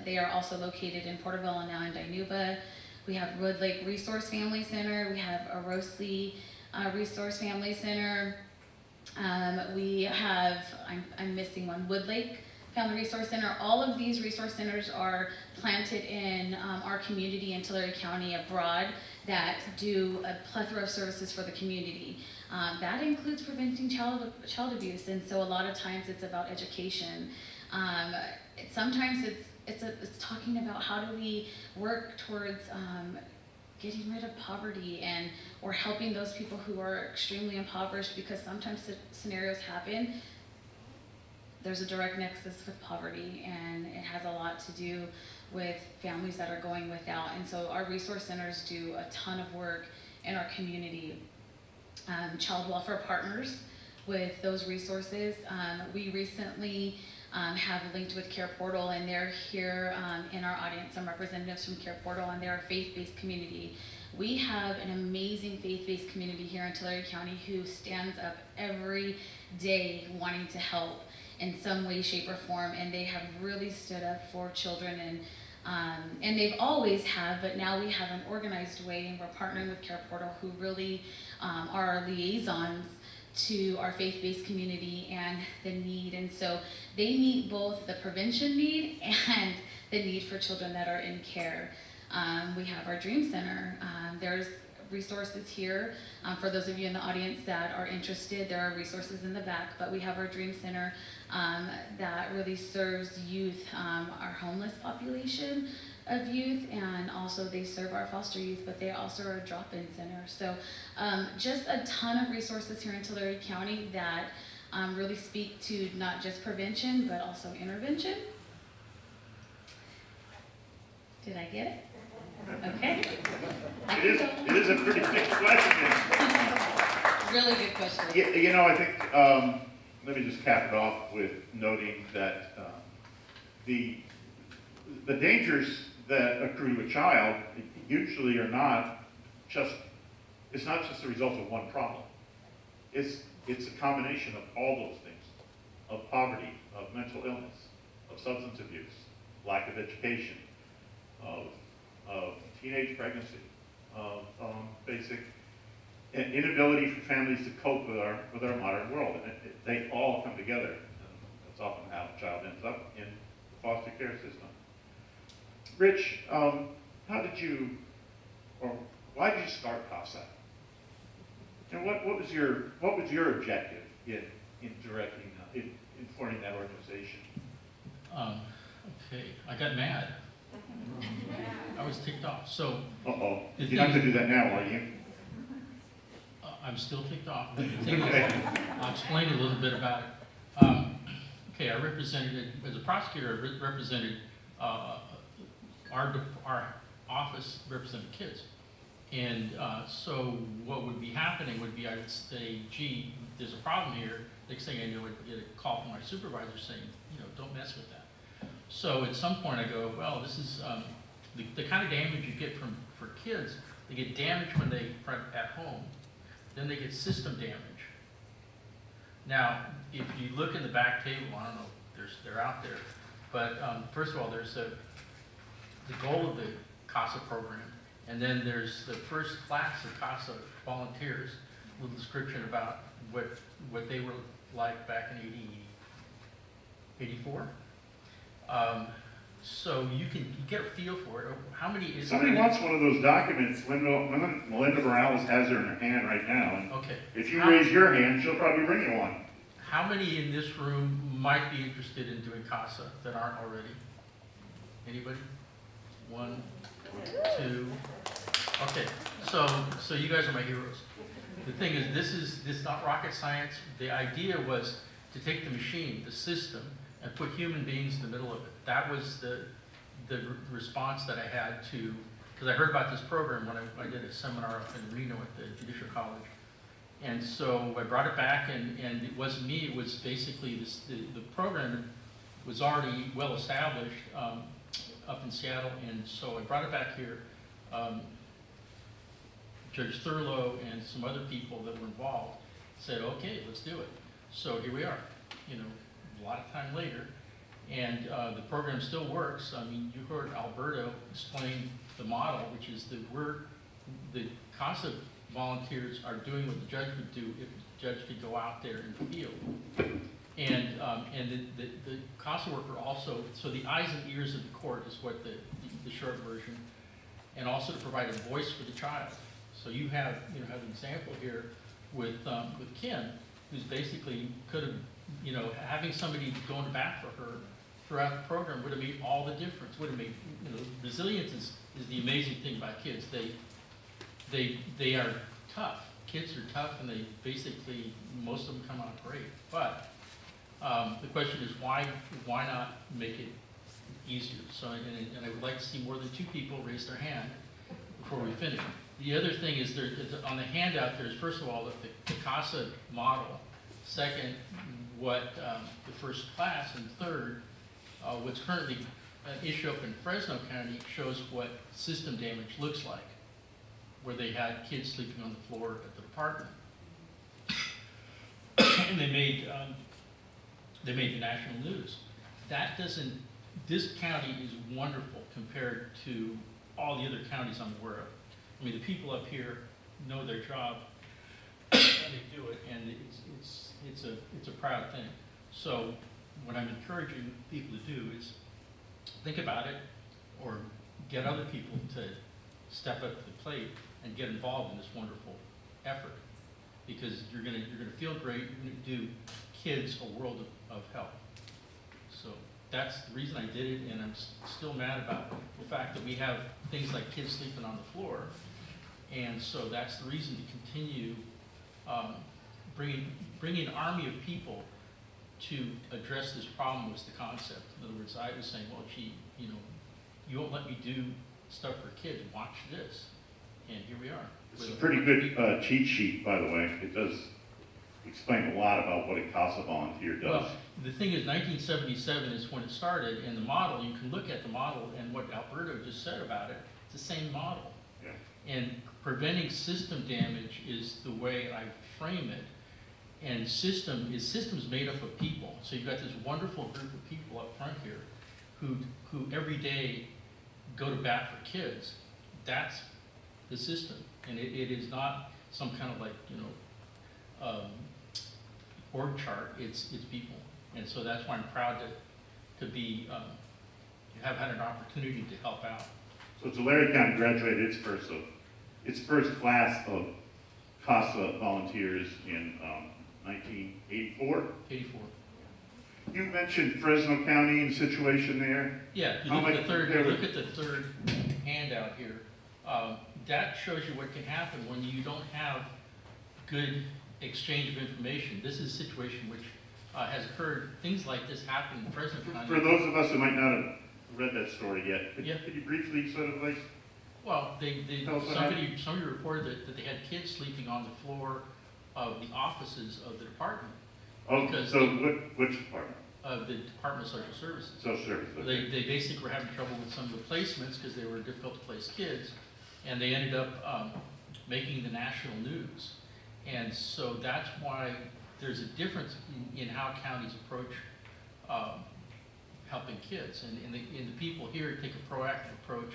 They are also located in Porterville and now in Dinuba. We have Wood Lake Resource Family Center. We have a Rosley Resource Family Center. We have, I'm missing one, Wood Lake Family Resource Center. All of these resource centers are planted in our community in Tulare County abroad that do a plethora of services for the community. That includes preventing child abuse, and so a lot of times it's about education. Sometimes it's talking about how do we work towards getting rid of poverty or helping those people who are extremely impoverished, because sometimes scenarios happen. There's a direct nexus with poverty, and it has a lot to do with families that are going without. And so our resource centers do a ton of work in our community. Child welfare partners with those resources. We recently have linked with Care Portal, and they're here in our audience, some representatives from Care Portal, and they're a faith-based community. We have an amazing faith-based community here in Tulare County who stands up every day wanting to help in some way, shape, or form, and they have really stood up for children, and they've always have, but now we have an organized way, and we're partnering with Care Portal, who really are our liaisons to our faith-based community and the need. And so they meet both the prevention need and the need for children that are in care. We have our Dream Center. There's resources here. For those of you in the audience that are interested, there are resources in the back, but we have our Dream Center that really serves youth, our homeless population of youth, and also they serve our foster youth, but they also are a drop-in center. So just a ton of resources here in Tulare County that really speak to not just prevention, but also intervention. Did I get it? Okay. It is a pretty big question. Really good question. You know, I think, let me just cap it off with noting that the dangers that accrue to a child usually are not just, it's not just the result of one problem. It's a combination of all those things, of poverty, of mental illness, of substance abuse, lack of education, of teenage pregnancy, of basic inability for families to cope with our modern world. And they all come together. And that's often how a child ends up in the foster care system. Rich, how did you, or why did you start CASA? And what was your objective in directing, in forming that organization? Okay, I got mad. I was ticked off. So. You're not going to do that now, are you? I'm still ticked off. But the thing is, I'll explain a little bit about it. Okay, I represented, as a prosecutor, I represented our office represented kids. And so what would be happening would be I would say, gee, there's a problem here. Next thing I know, I'd get a call from my supervisor saying, don't mess with that. So at some point I go, well, this is the kind of damage you get for kids. They get damage when they are at home. Then they get system damage. Now, if you look in the back table, I don't know, they're out there, but first of all, there's the goal of the CASA program, and then there's the first class of CASA volunteers, a little description about what they were like back in 84. So you can get a feel for it. How many is Somebody wants one of those documents. Melinda Morales has her in her hand right now. And okay. if you raise your hand, she'll probably bring you one. How many in this room might be interested in doing CASA that aren't already? Anybody? 1, 2. Okay, so you guys are my heroes. The thing is, this is not rocket science. The idea was to take the machine, the system, and put human beings in the middle of it. That was the response that I had to, because I heard about this program when I did a seminar up in Reno at the Judicial College. And so I brought it back, and it wasn't me, it was basically the program was already well established up in Seattle, and so I brought it back here. Judge Thurlow and some other people that were involved said, okay, let's do it. So here we are, you know, a lot of time later, and the program still works. I mean, you heard Alberto explain the model, which is that the CASA volunteers are doing what the judge would do if the judge could go out there in the field. And the CASA worker also, so the eyes and ears of the court is what the short version, and also to provide a voice for the child. So you have an example here with Kim, who's basically could have, having somebody go in the back for her throughout the program would have made all the difference. Would have made, resilience is the amazing thing about kids. They are tough. Kids are tough, and they basically, most of them come out great. But the question is, why not make it easier? So, and I would like to see more than 2 people raise their hand before we finish. The other thing is, on the handout, there's first of all the CASA model. Second, what the first class, and third, what's currently an issue up in Fresno County shows what system damage looks like, where they had kids sleeping on the floor at the department, and they made the national news. That doesn't. This county is wonderful compared to all the other counties I'm aware of. I mean, the people up here know their job, and they do it, and it's a proud thing. So what I'm encouraging people to do is think about it, or get other people to step up to the plate and get involved in this wonderful effort, because you're gonna feel great. You're gonna do kids a world of help. So that's the reason I did it, and I'm still mad about the fact that we have things like kids sleeping on the floor. And so that's the reason to continue bringing an army of people to address this problem was the concept. In other words, I was saying, well, gee, you won't let me do stuff for kids. Watch this. And here we are. It's a pretty good cheat sheet, by the way. It does explain a lot about what a CASA volunteer does. Well, the thing is, 1977 is when it started, and the model, you can look at the model and what Alberto just said about it, it's the same model. Yeah. And preventing system damage is the way I frame it. And systems made up of people. So you've got this wonderful group of people up front here who every day go to bat for kids. That's the system. And it is not some kind of like, org chart. It's people. And so that's why I'm proud to be, have had an opportunity to help out. So Tulare County graduated its first class of CASA volunteers in 1984. 84. You mentioned Fresno County and the situation there. Yeah, you look at the third handout here. That shows you what can happen when you don't have good exchange of information. This is a situation which has occurred. Things like this happen in Fresno County. For those of us who might not have read that story yet, could Yeah. you briefly sort of like... Well, Tell us what somebody reported that they had kids sleeping on the floor of the offices of the department. Oh, Because so which department? Of the Department of Social Services. Social Services. Okay. They basically were having trouble with some of the placements because they were difficult to place kids, and they ended up making the national news. And so that's why there's a difference in how counties approach helping kids. And the people here take a proactive approach,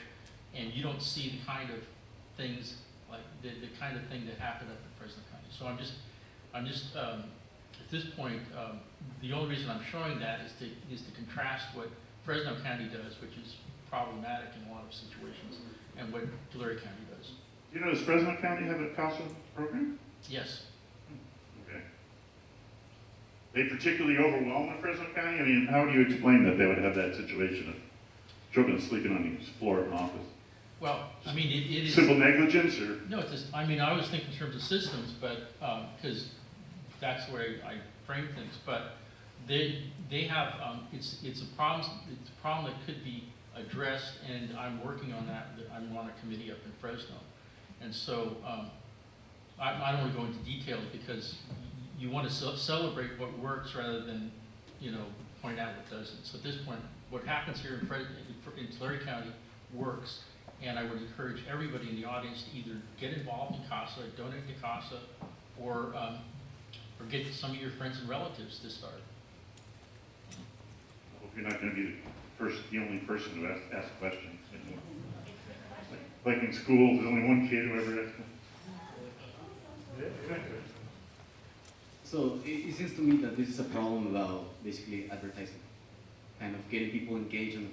and you don't see the kind of things, like the kind of thing that happened up in Fresno County. So I'm just at this point, the only reason I'm showing that is to contrast what Fresno County does, which is problematic in a lot of situations, and what Tulare County does. You know, does Fresno County have a CASA program? Yes. Okay. They particularly overwhelmed in Fresno County? I mean, how do you explain that they would have that situation of children sleeping on the floor of an office? Well, I mean, it is. Simple negligence, or? No, it's just, I mean, I always think in terms of systems, but, because that's the way I frame things, but they have, it's a problem that could be addressed, and I'm working on that. I'm on a committee up in Fresno. And so, I don't want to go into details because you want to celebrate what works rather than, point out what doesn't. So at this point, what happens here in Tulare County works, and I would encourage everybody in the audience to either get involved in CASA, donate to CASA, or get some of your friends and relatives to start. I hope you're not going to be the only person who asks questions. Like in school, there's only one kid who ever asks. So it seems to me that this is a problem about basically advertising, kind of getting people engaged on the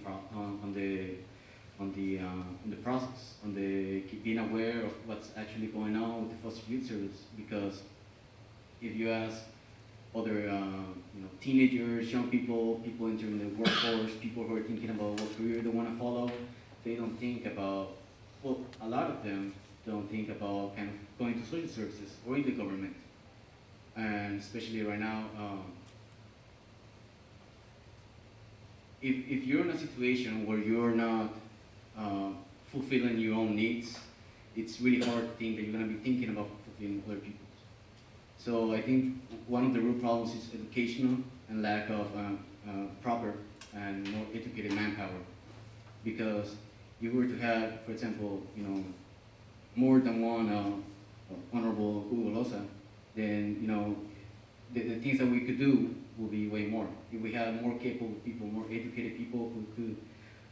process, on the being aware of what's actually going on with the foster youth service. Because if you ask other teenagers, young people entering the workforce, people who are thinking about what career they want to follow, they don't think about, well, a lot of them don't think about kind of going to social services or in the government. And especially right now, if you're in a situation where you're not fulfilling your own needs, it's really hard to think that you're going to be thinking about fulfilling other people's. So I think one of the root problems is educational and lack of proper and more educated manpower. Because if you were to have, for example, more than one honorable Ugolosa, then the things that we could do will be way more. If we have more capable people, more educated people who could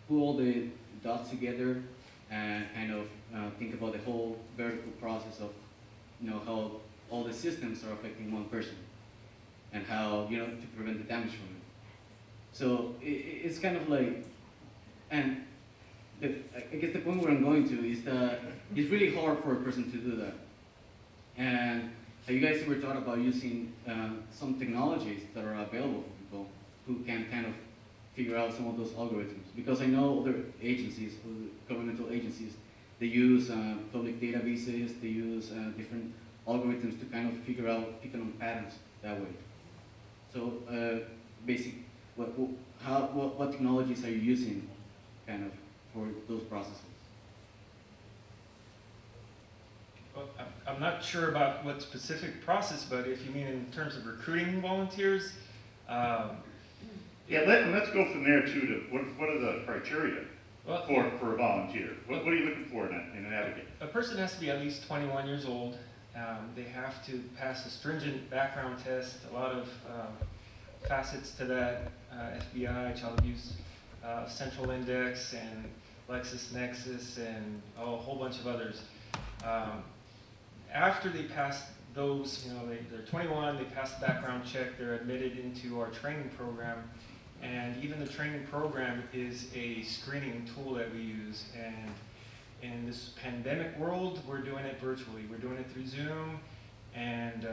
put all the dots together and kind of think about the whole vertical process of how all the systems are affecting one person and how to prevent the damage from it. So it's kind of like, and I guess the point where I'm going to is that it's really hard for a person to do that. And have you guys ever thought about using some technologies that are available for people who can kind of figure out some of those algorithms? Because I know other agencies, governmental agencies, they use public databases, they use different algorithms to kind of figure out, pick on patterns that way. So what technologies are you using kind of for those processes? Well, I'm not sure about what specific process, but if you mean in terms of recruiting volunteers, Yeah, let's go from there too. To what are the criteria for a volunteer? What are you looking for in an advocate? a person has to be at least 21 years old. They have to pass a stringent background test, a lot of facets to that, FBI, Child Abuse Central Index, and LexisNexis, and a whole bunch of others. After they pass those, they're 21, they pass the background check, they're admitted into our training program, and even the training program is a screening tool that we use. And in this pandemic world, we're doing it virtually. We're doing it through Zoom and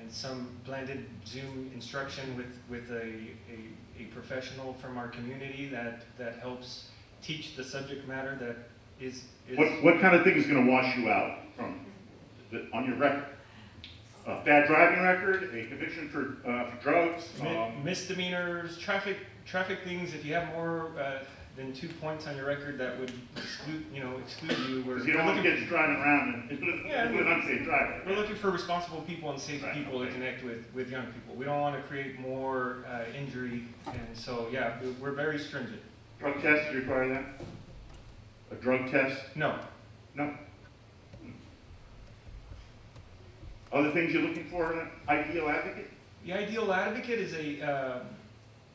some blended Zoom instruction with a professional from our community that helps teach the subject matter that is. What kind of thing is going to wash you out on your record? A bad driving record, a conviction for drugs, misdemeanors, traffic things. If you have more than 2 points on your record, that would exclude you. Because you don't want to get driving around and an unsafe driver. We're looking for responsible people and safe people to connect with young people. We don't want to create more injury, and so we're very stringent. Drug test, do you require that? A drug test? No. No. Other things you're looking for in an ideal advocate? The ideal advocate is a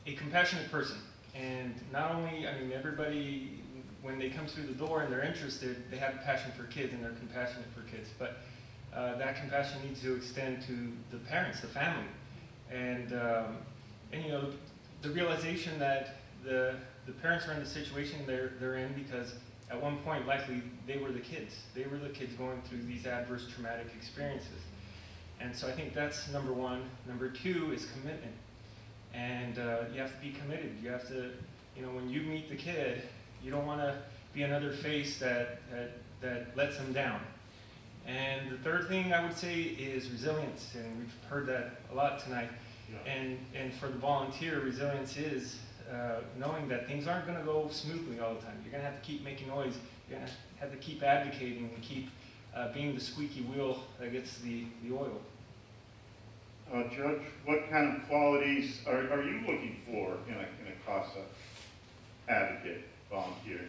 compassionate person. And not only, I mean, everybody, when they come through the door and they're interested, they have a passion for kids and they're compassionate for kids. But that compassion needs to extend to the parents, the family. And you know, the realization that the parents are in the situation they're in because at one point, likely, they were the kids. They were the kids going through these adverse traumatic experiences. And so I think that's number one. Number two is commitment. And you have to be committed. You have to, you know, when you meet the kid, you don't want to be another face that lets them down. And the third thing I would say is resilience, and we've heard that a lot tonight. Yeah. And for the volunteer, resilience is knowing that things aren't going to go smoothly all the time. You're going to have to keep making noise. You're going to have to keep advocating and keep being the squeaky wheel that gets the oil. Judge, what kind of qualities are you looking for in a CASA advocate volunteer?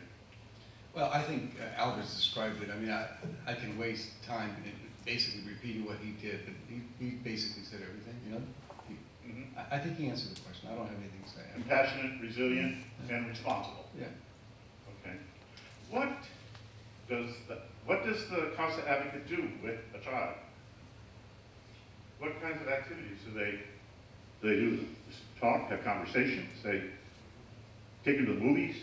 Well, I think Albert's described it. I mean, I can waste time in basically repeating what he did, but he basically said everything, you know? I think he answered the question. I don't have anything to say. Compassionate, resilient, and responsible. Yeah. Okay. What does the CASA advocate do with a child? What kinds of activities do they do? Just talk, have conversations, they take them to the movies?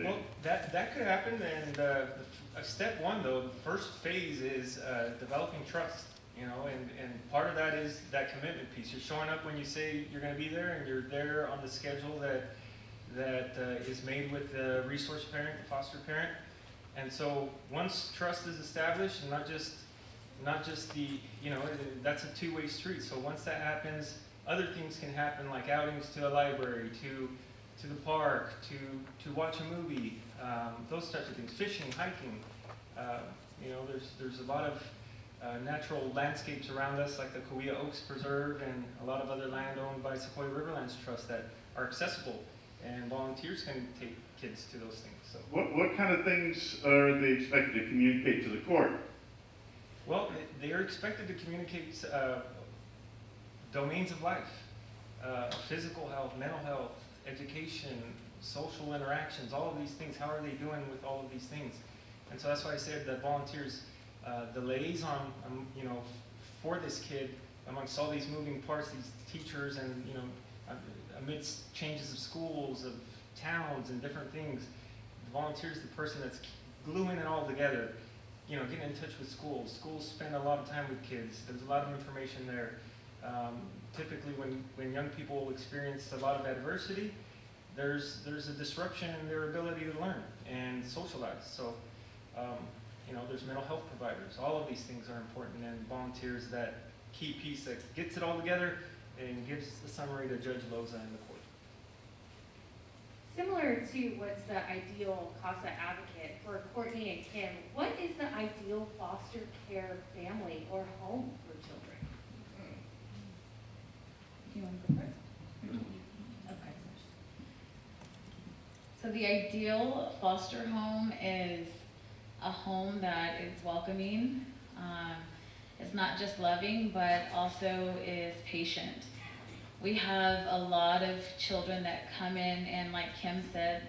Well, that could happen, and step one, though, the first phase is developing trust, you know, and part of that is that commitment piece. You're showing up when you say you're going to be there, and you're there on the schedule that is made with the resource parent, the foster parent. And so once trust is established, and not just the, you know, that's a two-way street. So once that happens, other things can happen, like outings to a library, to the park, to watch a movie, those types of things, fishing, hiking. You know, there's a lot of natural landscapes around us, like the Kauai Oaks Preserve and a lot of other land owned by Sequoia Riverlands Trust that are accessible, and volunteers can take kids to those things. So, what kind of things are they expected to communicate to the court? well, they are expected to communicate domains of life, physical health, mental health, education, social interactions, all of these things. How are they doing with all of these things? And so that's why I said that volunteers, the liaison, you know, for this kid amongst all these moving parts, these teachers, and you know, amidst changes of schools, of towns, and different things, the volunteer is the person that's gluing it all together. You know, getting in touch with schools. Schools spend a lot of time with kids. There's a lot of information there. Typically, when young people experience a lot of adversity, there's a disruption in their ability to learn and socialize. So, you know, there's mental health providers. All of these things are important, and volunteers, that key piece that gets it all together and gives the summary to Judge Loza in the court. Similar to what's the ideal CASA advocate for Courtney and Kim, what is the ideal foster care family or home for children? Do you want to go first? Okay. So the ideal foster home is a home that is welcoming, is not just loving, but also is patient. We have a lot of children that come in, and like Kim said,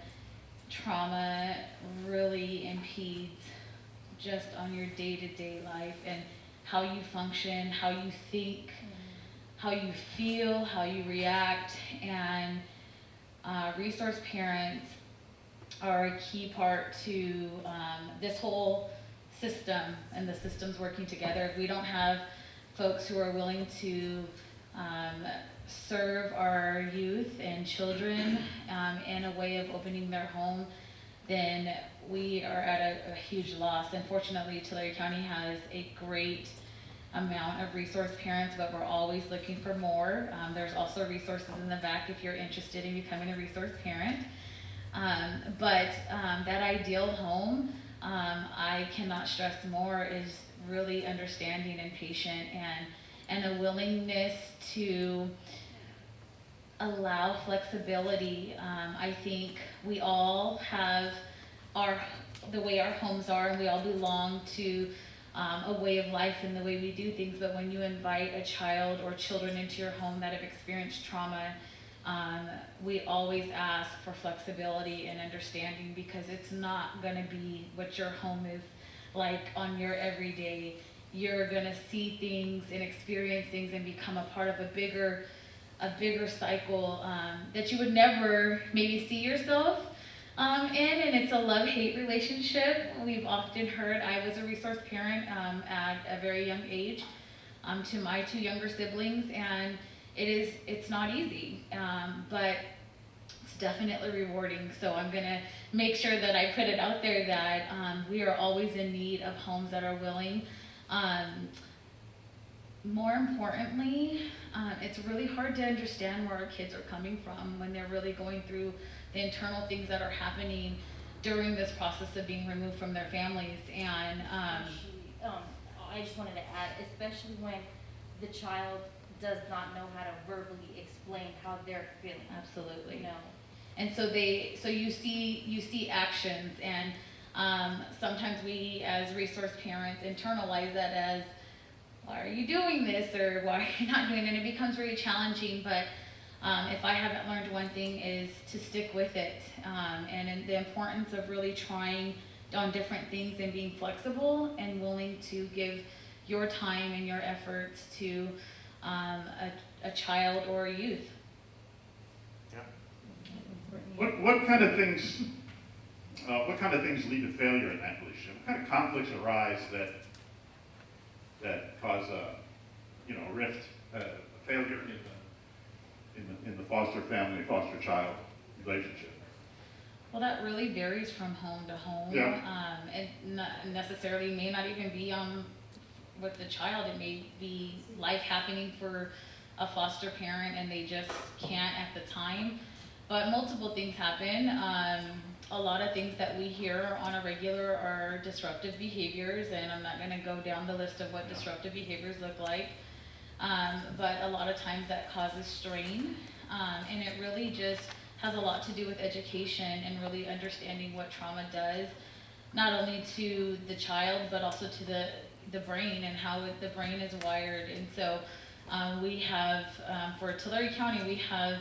trauma really impedes just on your day-to-day life and how you function, how you think, how you feel, how you react. And resource parents are a key part to this whole system and the systems working together. If we don't have folks who are willing to serve our youth and children in a way of opening their home, then we are at a huge loss. Unfortunately, Tulare County has a great amount of resource parents, but we're always looking for more. There's also resources in the back if you're interested in becoming a resource parent. But that ideal home, I cannot stress more, is really understanding and patient, and a willingness to allow flexibility. I think we all have the way our homes are, and we all belong to a way of life and the way we do things. But when you invite a child or children into your home that have experienced trauma, we always ask for flexibility and understanding, because it's not going to be what your home is like on your everyday. You're going to see things and experience things and become a part of a bigger cycle that you would never maybe see yourself in, and it's a love-hate relationship. We've often heard, I was a resource parent at a very young age to my 2 younger siblings, and it's not easy, but it's definitely rewarding. So I'm gonna make sure that I put it out there that we are always in need of homes that are willing. More importantly, it's really hard to understand where our kids are coming from when they're really going through the internal things that are happening during this process of being removed from their families. And I just wanted to add, especially when the child does not know how to verbally explain how they're feeling. absolutely. You know. And so you see actions, and sometimes we as resource parents internalize that as, why are you doing this, or why are you not doing it? And it becomes very challenging. But if I haven't learned one thing, is to stick with it, and the importance of really trying on different things and being flexible and willing to give your time and your efforts to a child or a youth. What kind of things lead to failure in that relationship? What kind of conflicts arise that cause a rift, a failure in the foster family, foster child relationship? Well, that really varies from home to home. Yeah. It not necessarily may not even be with the child. It may be life happening for a foster parent and they just can't at the time. But multiple things happen. A lot of things that we hear on a regular are disruptive behaviors, and I'm not going to go down the list of what disruptive behaviors look like. But a lot of times that causes strain, and it really just has a lot to do with education and really understanding what trauma does, not only to the child, but also to the brain and how the brain is wired. And so we have, for Tulare County, we have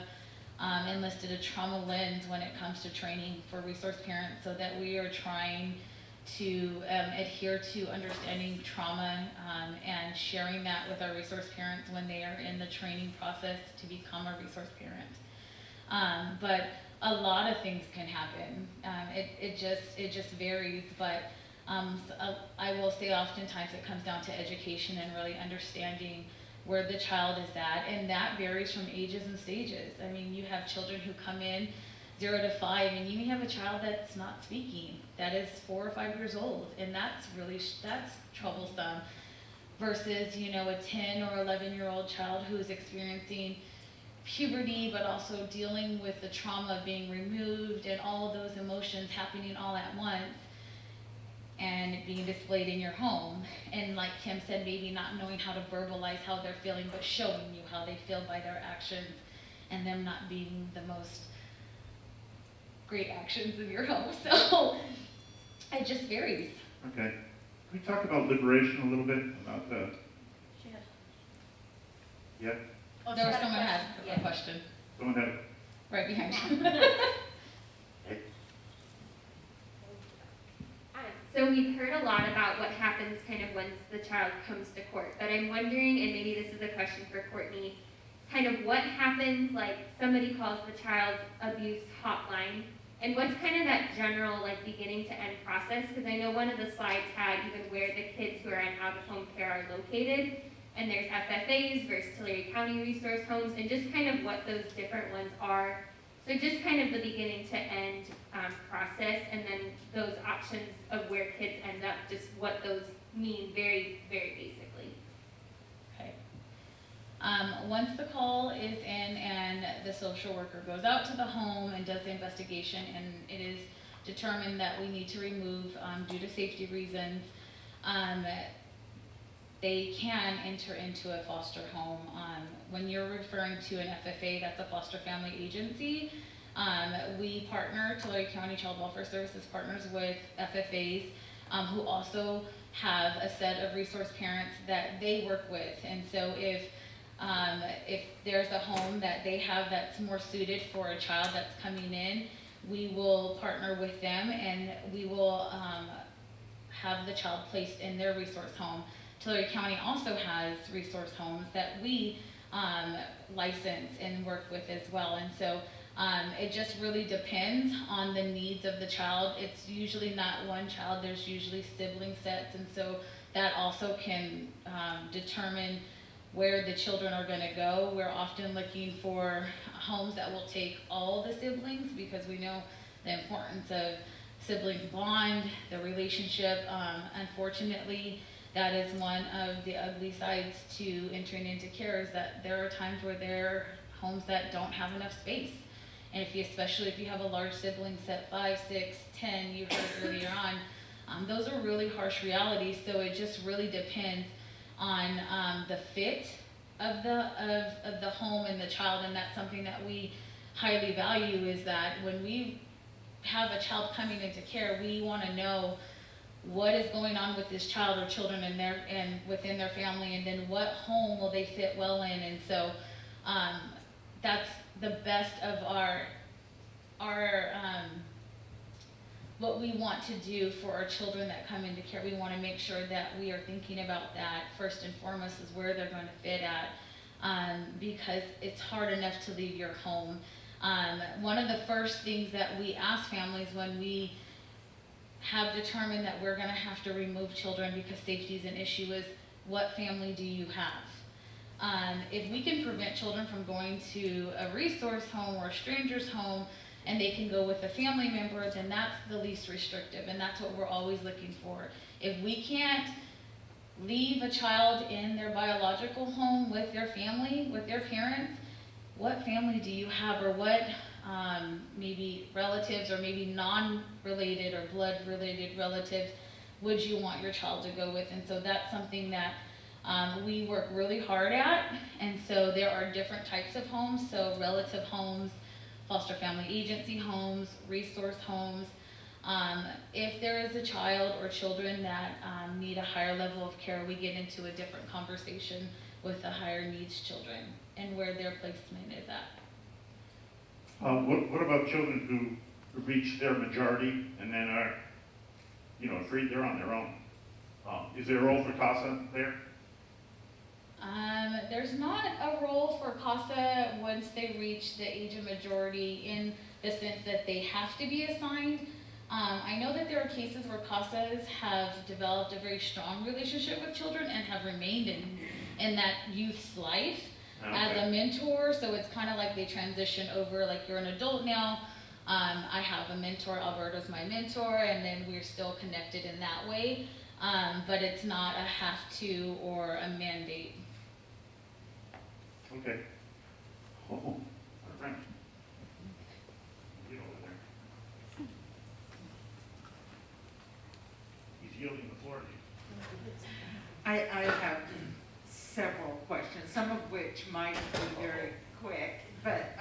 enlisted a trauma lens when it comes to training for resource parents, so that we are trying to adhere to understanding trauma and sharing that with our resource parents when they are in the training process to become a resource parent. But a lot of things can happen. It just varies, but I will say oftentimes it comes down to education and really understanding where the child is at, and that varies from ages and stages. I mean, you have children who come in 0 to 5, and you may have a child that's not speaking, that is 4 or 5 years old, and that's troublesome, versus, a 10 or 11-year-old child who is experiencing puberty, but also dealing with the trauma of being removed and all of those emotions happening all at once and being displayed in your home. And like Kim said, maybe not knowing how to verbalize how they're feeling, but showing you how they feel by their actions, and them not being the most great actions in your home. So it just varies. Okay. Can we talk about liberation a little bit? About the... Yeah? Oh, there was someone had a question. Someone had Right behind you. So we've heard a lot about what happens kind of once the child comes to court, but I'm wondering, and maybe this is a question for Courtney, kind of what happens, like somebody calls the child abuse hotline, and what's kind of that general like beginning to end process? Because I know one of the slides had even where the kids who are in out-of-home care are located, and there's FFAs versus Tulare County Resource Homes, and just kind of what those different ones are. So just kind of the beginning to end process, and then those options of where kids end up, just what those mean very, very basically. Okay. Once the call is in and the social worker goes out to the home and does the investigation, and it is determined that we need to remove due to safety reasons, they can enter into a foster home. When you're referring to an FFA, that's a foster family agency. We partner, Tulare County Child Welfare Services partners with FFAs who also have a set of resource parents that they work with. And so if there's a home that they have that's more suited for a child that's coming in, we will partner with them and we will have the child placed in their resource home. Tulare County also has resource homes that we license and work with as well. And so it just really depends on the needs of the child. It's usually not one child, there's usually sibling sets, and so that also can determine where the children are going to go. We're often looking for homes that will take all the siblings because we know the importance of sibling bond, the relationship. Unfortunately, that is one of the ugly sides to entering into care, is that there are times where there are homes that don't have enough space. And especially if you have a large sibling set, 5, 6, 10, you heard earlier on, those are really harsh realities. So it just really depends on the fit of the home and the child, and that's something that we highly value, is that when we have a child coming into care, we want to know what is going on with this child or children and within their family, and then what home will they fit well in. And so that's the best of our what we want to do for our children that come into care. We want to make sure that we are thinking about that first and foremost, is where they're going to fit at, because it's hard enough to leave your home. One of the first things that we ask families when we have determined that we're going to have to remove children because safety is an issue is, what family do you have? If we can prevent children from going to a resource home or a stranger's home, and they can go with a family member, then that's the least restrictive, and that's what we're always looking for. If we can't leave a child in their biological home with their family, with their parents, what family do you have, or what maybe relatives or maybe non-related or blood-related relatives would you want your child to go with? And so that's something that we work really hard at. And so there are different types of homes, so relative homes, foster family agency homes, resource homes. If there is a child or children that need a higher level of care, we get into a different conversation with the higher needs children and where their placement is at. What about children who reach their majority and then are, free, they're on their own? Is there a role for CASA there? There's not a role for CASA once they reach the age of majority, in the sense that they have to be assigned. I know that there are cases where CASAs have developed a very strong relationship with children and have remained in that youth's life as a mentor. So it's kind of like they transition over, like, you're an adult now. I have a mentor, Alberto's my mentor, and then we're still connected in that way. But it's not a have to or a mandate. Okay. Oh, all right. Get over there. He's yielding the floor to you. I have several questions, some of which might be very quick, but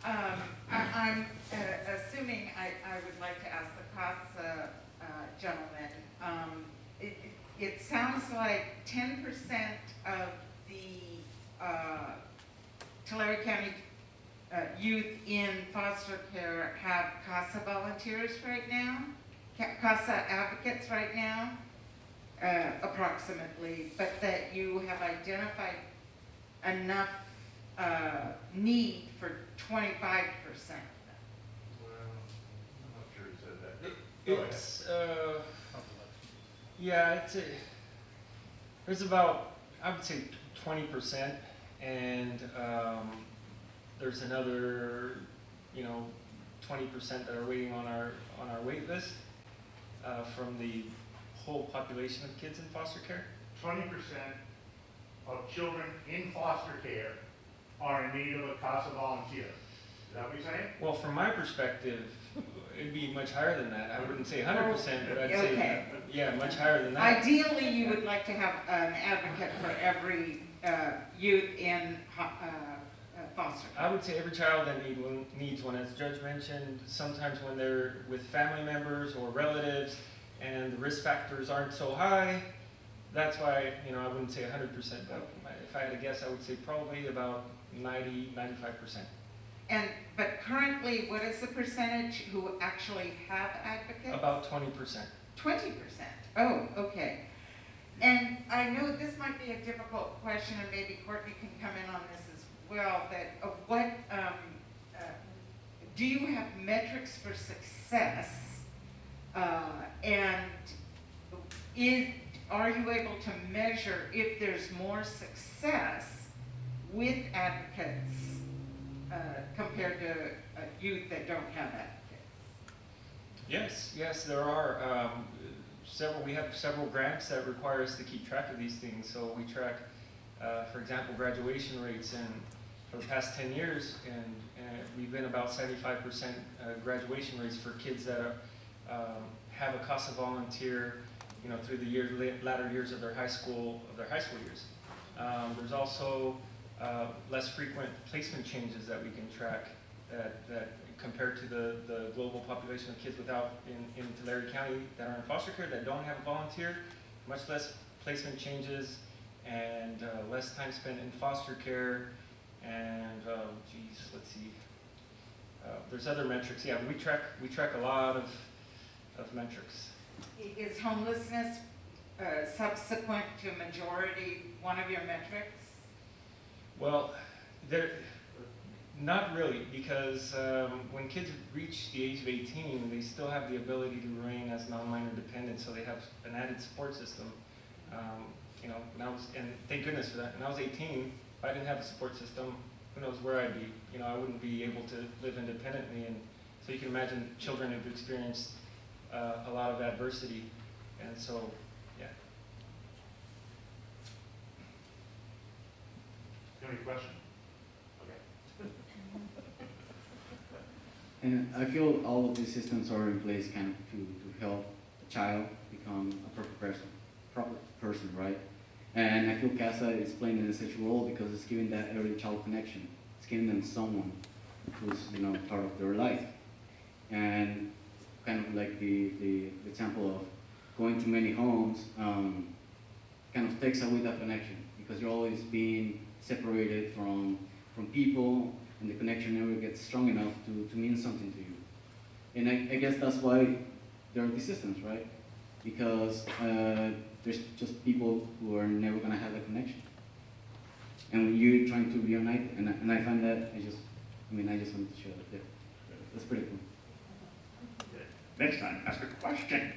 I'm assuming I would like to ask the CASA gentleman. It sounds like 10% of the Tulare County youth in foster care have CASA volunteers right now, CASA advocates right now, approximately, but that you have identified enough need for 25% of them. Well, I'm not sure he said that. It's, yeah, there's about, I would say 20%, and there's another, 20% that are waiting on our wait list from the whole population of kids in foster care. 20% of children in foster care are in need of a CASA volunteer. Is that what you're saying? Well, from my perspective, it'd be much higher than that. I wouldn't say 100%, but I'd say, yeah, much higher than that. Ideally, you would like to have an advocate for every youth in foster care. I would say every child that needs one. As Judge mentioned, sometimes when they're with family members or relatives, and the risk factors aren't so high. That's why, you know, I wouldn't say 100%, but if I had to guess, I would say probably about 90–95%. But currently, what is the percentage who actually have advocates? About 20%. 20%. Oh, okay. And I know this might be a difficult question, and maybe Courtney can come in on this as well, but what, do you have metrics for success? And are you able to measure if there's more success with advocates compared to youth that don't have advocates? Yes, there are several. We have several grants that require us to keep track of these things. So we track, for example, graduation rates, and for the past 10 years, and we've been about 75% graduation rates for kids that have a CASA volunteer, you know, through the latter years of their high school years. There's also less frequent placement changes that we can track that compared to the global population of kids in Tulare County that are in foster care that don't have a volunteer, much less placement changes and less time spent in foster care, and let's see, there's other metrics. Yeah, we track a lot of metrics. Is homelessness subsequent to majority one of your metrics? Well, not really, because when kids reach the age of 18, they still have the ability to remain as non-minor dependents, so they have an added support system. You know, and thank goodness for that. When I was 18, if I didn't have a support system, who knows where I'd be. You know, I wouldn't be able to live independently, and so you can imagine children who've experienced a lot of adversity, and so, yeah. You have any questions? Okay. And I feel all of these systems are in place kind of to help a child become a proper person, right? And I feel CASA is playing an essential role because it's giving that early child connection. It's giving them someone who's, you know, part of their life. And kind of like the example of going to many homes kind of takes away that connection, because you're always being separated from people, and the connection never gets strong enough to mean something to you. And I guess that's why there are these systems, right? Because there's just people who are never going to have a connection. And when you're trying to reunite, and I find that, I just wanted to share that there. That's pretty cool. Next time, ask a question.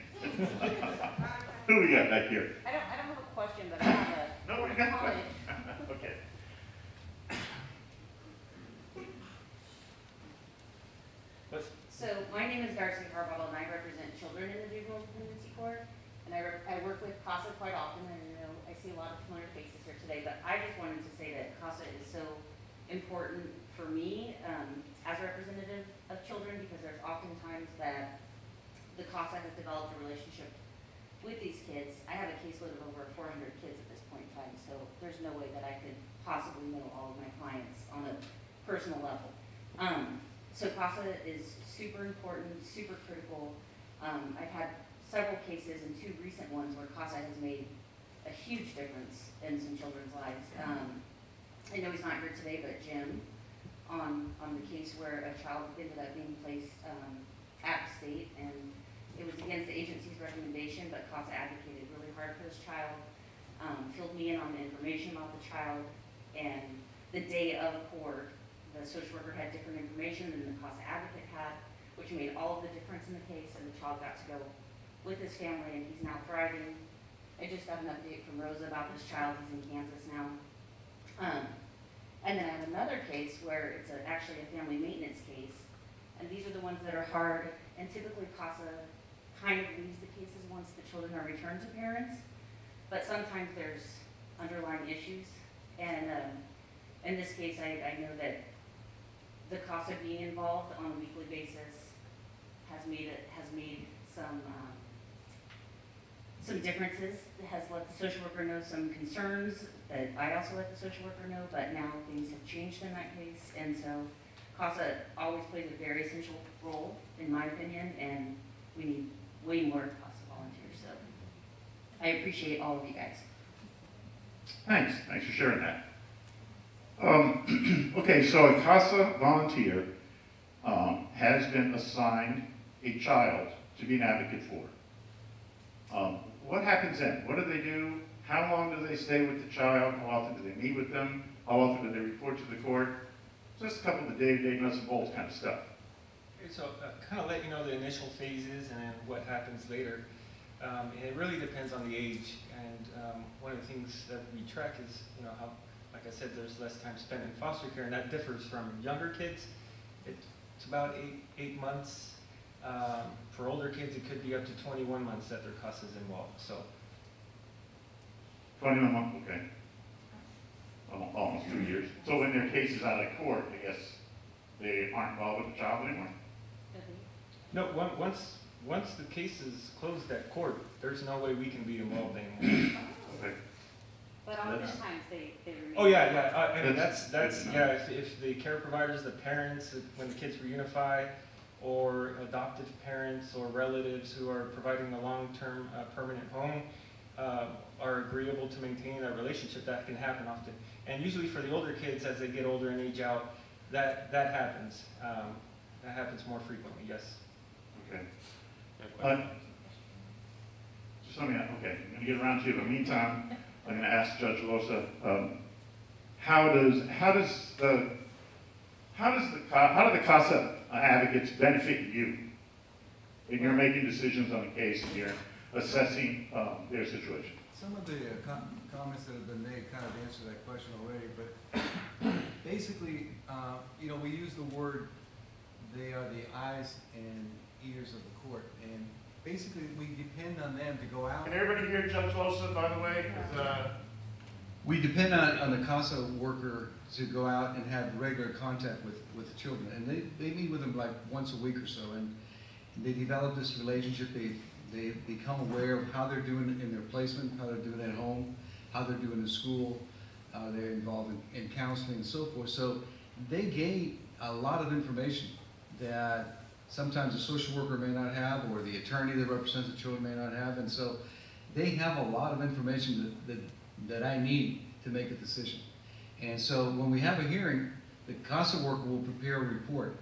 Who we got back here? I don't have a question, but I have a No, we got a comment. question. Okay. So my name is Darcy Harbottle, and I represent children in the Juvenile Dependency Court. And I work with CASA quite often, and you know, I see a lot of familiar faces here today. But I just wanted to say that CASA is so important for me as a representative of children, because there's often times that the CASA has developed a relationship with these kids. I have a caseload of over 400 kids at this point in time, so there's no way that I could possibly know all of my clients on a personal level. So CASA is super important, super critical. I've had several cases, and 2 recent ones, where CASA has made a huge difference in some children's lives. I know he's not here today, but Jim, on the case where a child ended up being placed at the state, and it was against the agency's recommendation, but CASA advocated really hard for this child, filled me in on the information about the child, and the day of court, the social worker had different information than the CASA advocate had, which made all of the difference in the case, and the child got to go with his family, and he's now thriving. I just got an update from Rosa about this child. He's in Kansas now. And then I have another case where it's actually a family maintenance case, and these are the ones that are hard, and typically CASA kind of leaves the cases once the children are returned to parents, but sometimes there's underlying issues, and in this case, I know that the CASA being involved on a weekly basis has made some differences. It has let the social worker know some concerns that I also let the social worker know, but now things have changed in that case, and so CASA always plays a very essential role, in my opinion, and we need way more CASA volunteers. I appreciate all of you guys. Thanks for sharing that. Okay, so a CASA volunteer has been assigned a child to be an advocate for. What happens then? What do they do? How long do they stay with the child? How often do they meet with them? How often do they report to the court? Just a couple of the day-to-day nuts and bolts kind of stuff. Okay, so kind of let you know the initial phases and then what happens later. And it really depends on the age. And one of the things that we track is, you know, how, like I said, there's less time spent in foster care, and that differs from younger kids. It's about eight months. For older kids, it could be up to 21 months that their CASA is involved. So 21 months, okay. Almost 2 years. So when their case is out of court, I guess they aren't involved with the child anymore? no, once the case is closed at court, there's no way we can be involved anymore. Okay. But oftentimes they remain. Oh, yeah. I mean, that's That's yeah, if the care providers, the parents, when the kids reunify, or adoptive parents or relatives who are providing a long-term permanent home are agreeable to maintain that relationship, that can happen often. And usually for the older kids, as they get older and age out, that happens. That happens more frequently, yes. Okay. Just let me know. Okay, I'm going to get around to you. In the meantime, I'm going to ask Judge Losa, how do the CASA advocates benefit you when you're making decisions on a case and you're assessing their situation? Some of the comments that have been made kind of answer that question already, but basically, you know, we use the word, they are the eyes and ears of the court, and basically we depend on them to go out. Can everybody hear Judge Losa, by the way? We depend on the CASA worker to go out and have regular contact with the children, and they meet with them like once a week or so, and they develop this relationship. They become aware of how they're doing in their placement, how they're doing at home, how they're doing in school. They're involved in counseling and so forth. So they gain a lot of information that sometimes a social worker may not have, or the attorney that represents the children may not have, and so they have a lot of information that I need to make a decision. And so when we have a hearing, the CASA worker will prepare a report.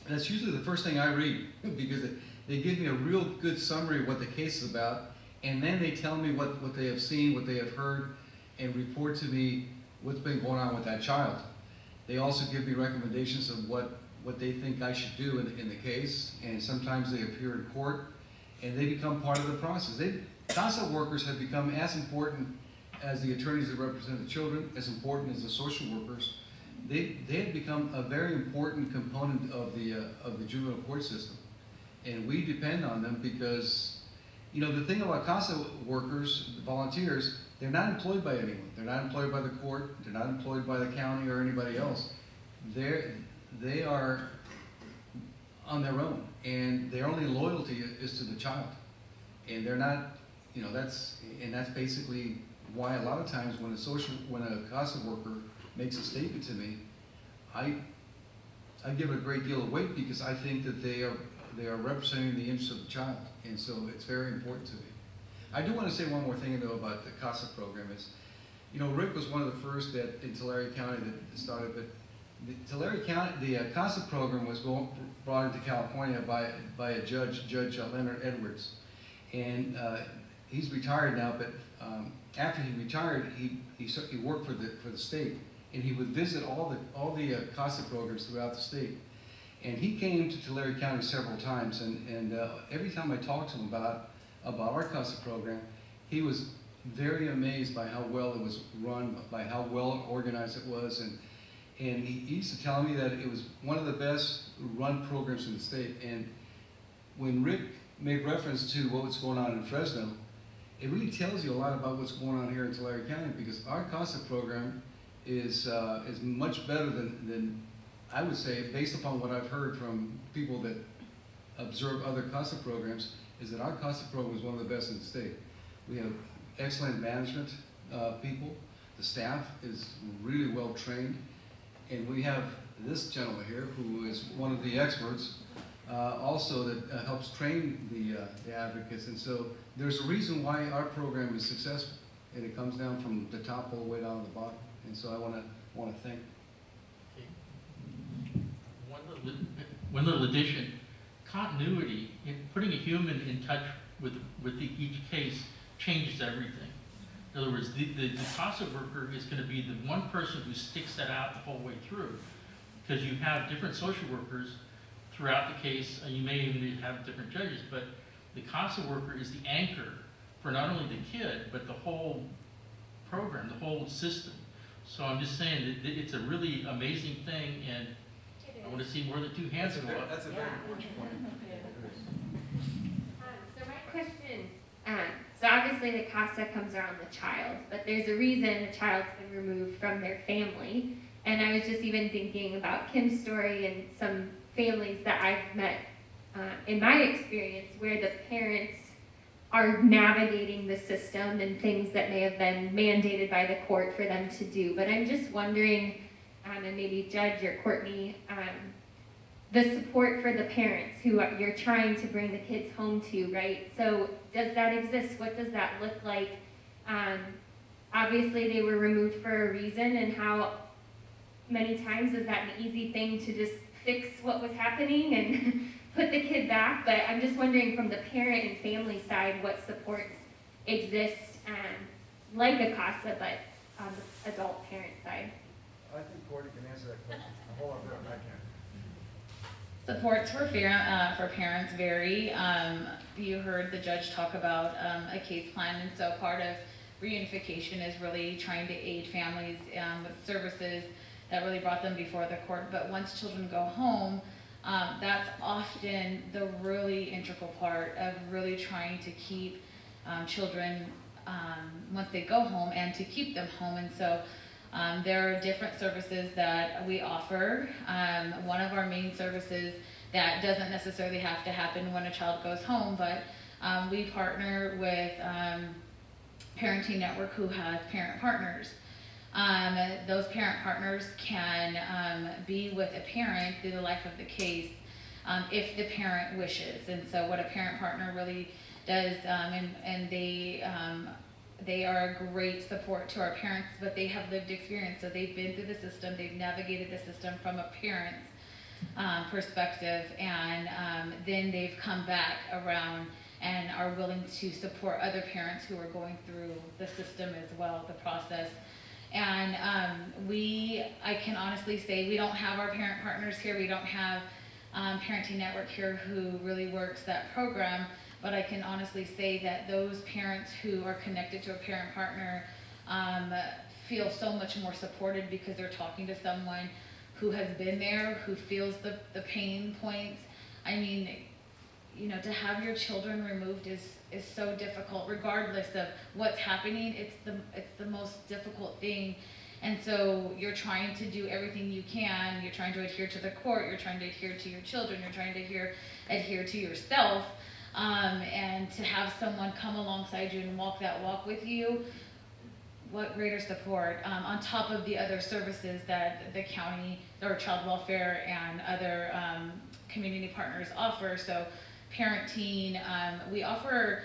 And that's usually the first thing I read, because they give me a real good summary of what the case is about, and then they tell me what they have seen, what they have heard, and report to me what's been going on with that child. They also give me recommendations of what they think I should do in the case, and sometimes they appear in court, and they become part of the process. CASA workers have become as important as the attorneys that represent the children, as important as the social workers. They have become a very important component of the juvenile court system, and we depend on them because, you know, the thing about CASA workers, the volunteers, they're not employed by anyone. They're not employed by the court. They're not employed by the county or anybody else. They are on their own, and their only loyalty is to the child, and they're not, you know, that's basically why a lot of times when a CASA worker makes a statement to me, I give it a great deal of weight because I think that they are representing the interests of the child, and so it's very important to me. I do want to say one more thing though about the CASA program is, you know, Rick was one of the first in Tulare County that started, but the Tulare County, the CASA program was brought into California by a Judge Leonard Edwards, and he's retired now, but after he retired, he worked for the state, and he would visit all the CASA programs throughout the state. And he came to Tulare County several times, and every time I talked to him about our CASA program, he was very amazed by how well it was run, by how well organized it was, and he used to tell me that it was one of the best run programs in the state. And when Rick made reference to what was going on in Fresno, it really tells you a lot about what's going on here in Tulare County, because our CASA program is much better than I would say, based upon what I've heard from people that observe other CASA programs, is that our CASA program is one of the best in the state. We have excellent management people. The staff is really well trained. And we have this gentleman here who is one of the experts also that helps train the advocates. And so there's a reason why our program is successful, and it comes down from the top all the way down to the bottom. And so I want to thank. One little addition, continuity, putting a human in touch with each case changes everything. In other words, the CASA worker is going to be the one person who sticks that out the whole way through, because you have different social workers throughout the case, and you may even have different judges, but the CASA worker is the anchor for not only the kid, but the whole program, the whole system. So I'm just saying that it's a really amazing thing, and I want to see more than two hands go up. That's a very important point. So my question, so obviously the CASA comes around the child, but there's a reason a child's been removed from their family. And I was just even thinking about Kim's story and some families that I've met in my experience where the parents are navigating the system and things that may have been mandated by the court for them to do. But I'm just wondering, and maybe Judge or Courtney, the support for the parents who you're trying to bring the kids home to, right? So does that exist? What does that look like? Obviously they were removed for a reason, and how many times is that an easy thing to just fix what was happening and put the kid back? But I'm just wondering from the parent and family side what supports exist, like a CASA, but on the adult parent side. I think Courtney can answer that question a whole lot better than I can. Supports for parents vary. You heard the judge talk about a case plan, and so part of reunification is really trying to aid families with services that really brought them before the court. But once children go home, that's often the really integral part of really trying to keep children once they go home, and to keep them home. And so there are different services that we offer. One of our main services that doesn't necessarily have to happen when a child goes home, but we partner with Parenting Network, who has parent partners. Those parent partners can be with a parent through the life of the case if the parent wishes. And so what a parent partner really does, and they are a great support to our parents, but they have lived experience. So they've been through the system, they've navigated the system from a parent's perspective, and then they've come back around and are willing to support other parents who are going through the system as well, the process. And I can honestly say we don't have our parent partners here, we don't have Parenting Network here who really works that program. But I can honestly say that those parents who are connected to a parent partner feel so much more supported, because they're talking to someone who has been there, who feels the pain points. I mean, you know, to have your children removed is so difficult, regardless of what's happening. It's the most difficult thing. And so you're trying to do everything you can. You're trying to adhere to the court. You're trying to adhere to your children. You're trying to adhere to yourself. And to have someone come alongside you and walk that walk with you, what greater support, on top of the other services that the county or child welfare and other community partners offer. So parenting, we offer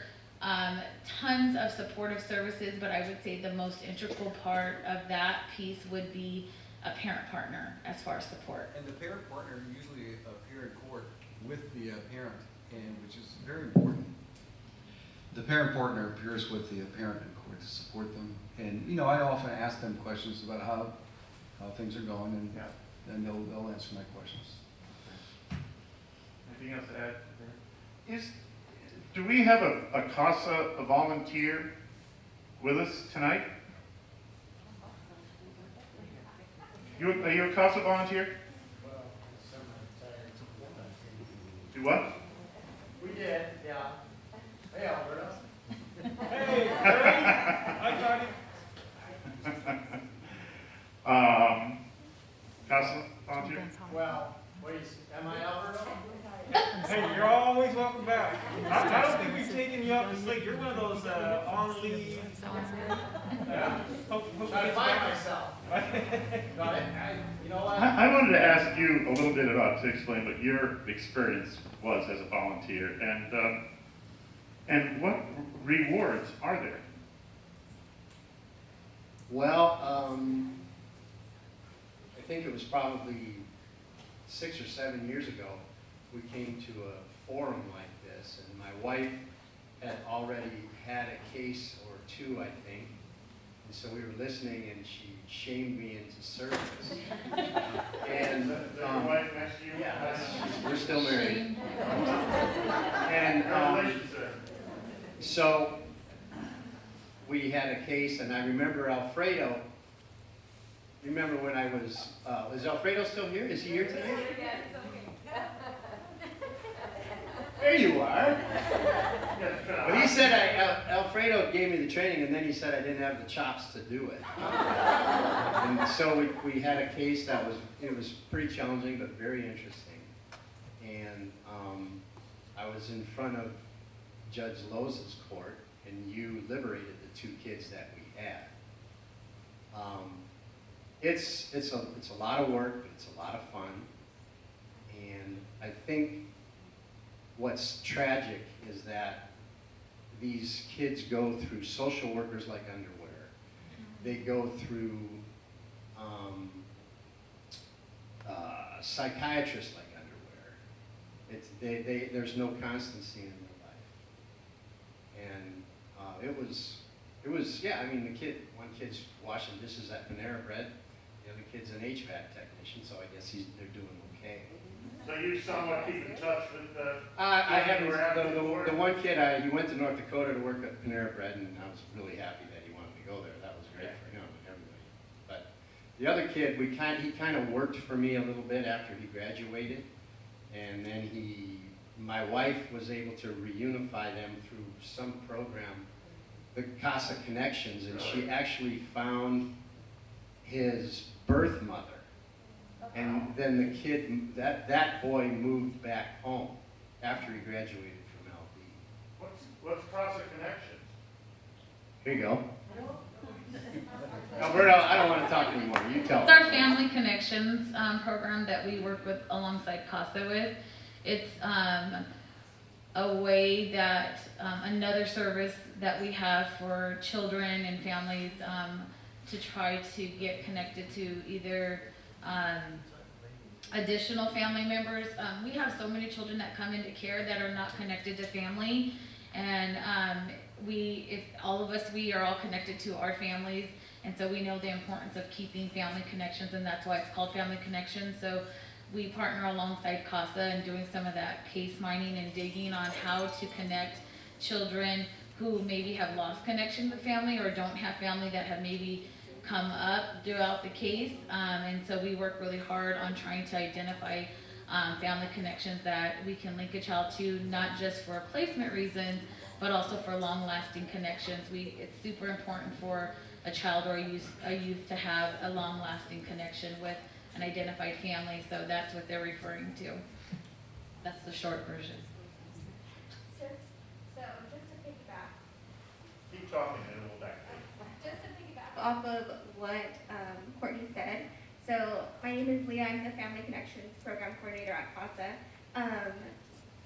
tons of supportive services, but I would say the most integral part of that piece would be a parent partner as far as support. And the parent partner usually appear in court with the parent, and which is very important. The parent partner appears with the parent in court to support them. And, you know, I often ask them questions about how things are going, and then they'll answer my questions. Anything else to add? Do we have a CASA, a volunteer with us tonight? Are you a CASA volunteer? Do what? We did, yeah. Hey, Alberto. Hey, Larry, I got it. CASA volunteer? Well, wait, am I Alberto? Hey, you're always welcome back. I don't think we've taken you off the slate. You're one of those on leave. Trying to find myself. No, you know what? I wanted to ask you a little bit about, to explain what your experience was as a volunteer, and what rewards are there? Well, I think it was probably 6 or 7 years ago, we came to a forum like this, and my wife had already had a case or two, I think. And so we were listening, and she shamed me into service. And Your wife next to you? yeah, we're still married. And Congratulations, sir. so we had a case, and I remember Alfredo. Remember when I was, is Alfredo still here? Is he here tonight? There you are. But he said, Alfredo gave me the training, and then he said I didn't have the chops to do it. And so we had a case that was pretty challenging, but very interesting. And I was in front of Judge Loza's court, and you liberated the 2 kids that we had. It's a lot of work, but it's a lot of fun. And I think what's tragic is that these kids go through social workers like underwear. They go through psychiatrists like underwear. There's no constancy in their life. And it was, yeah, I mean, one kid's washing dishes at Panera Bread, the other kid's an HVAC technician, so I guess they're doing okay. So you somewhat keep in touch with the... I haven't, the one kid, he went to North Dakota to work at Panera Bread, and I was really happy that he wanted to go there. That was great for him and everybody. But the other kid, he kind of worked for me a little bit after he graduated, and then my wife was able to reunify them through some program, the Casa Connections, and she actually found his birth mother. And then the kid, that boy moved back home after he graduated from LB. What's Casa Connections? Here you go. Alberto, I don't want to talk anymore. You tell It's our Family Connections program that we work with alongside CASA with. It's a way that, another service that we have for children and families to try to get connected to either additional family members. We have so many children that come into care that are not connected to family, and if all of us, we are all connected to our families, and so we know the importance of keeping family connections, and that's why it's called Family Connections. So we partner alongside CASA and doing some of that case mining and digging on how to connect children who maybe have lost connection with family or don't have family that have maybe come up throughout the case, and so we work really hard on trying to identify family connections that we can link a child to, not just for placement reasons, but also for long-lasting connections. It's super important for a child or a youth to have a long-lasting connection with an identified family, so that's what they're referring to. That's the short version. So just to piggyback. Keep talking and we'll back. Just to piggyback off of what Courtney said. So my name is Leah. I'm the Family Connections Program Coordinator at CASA.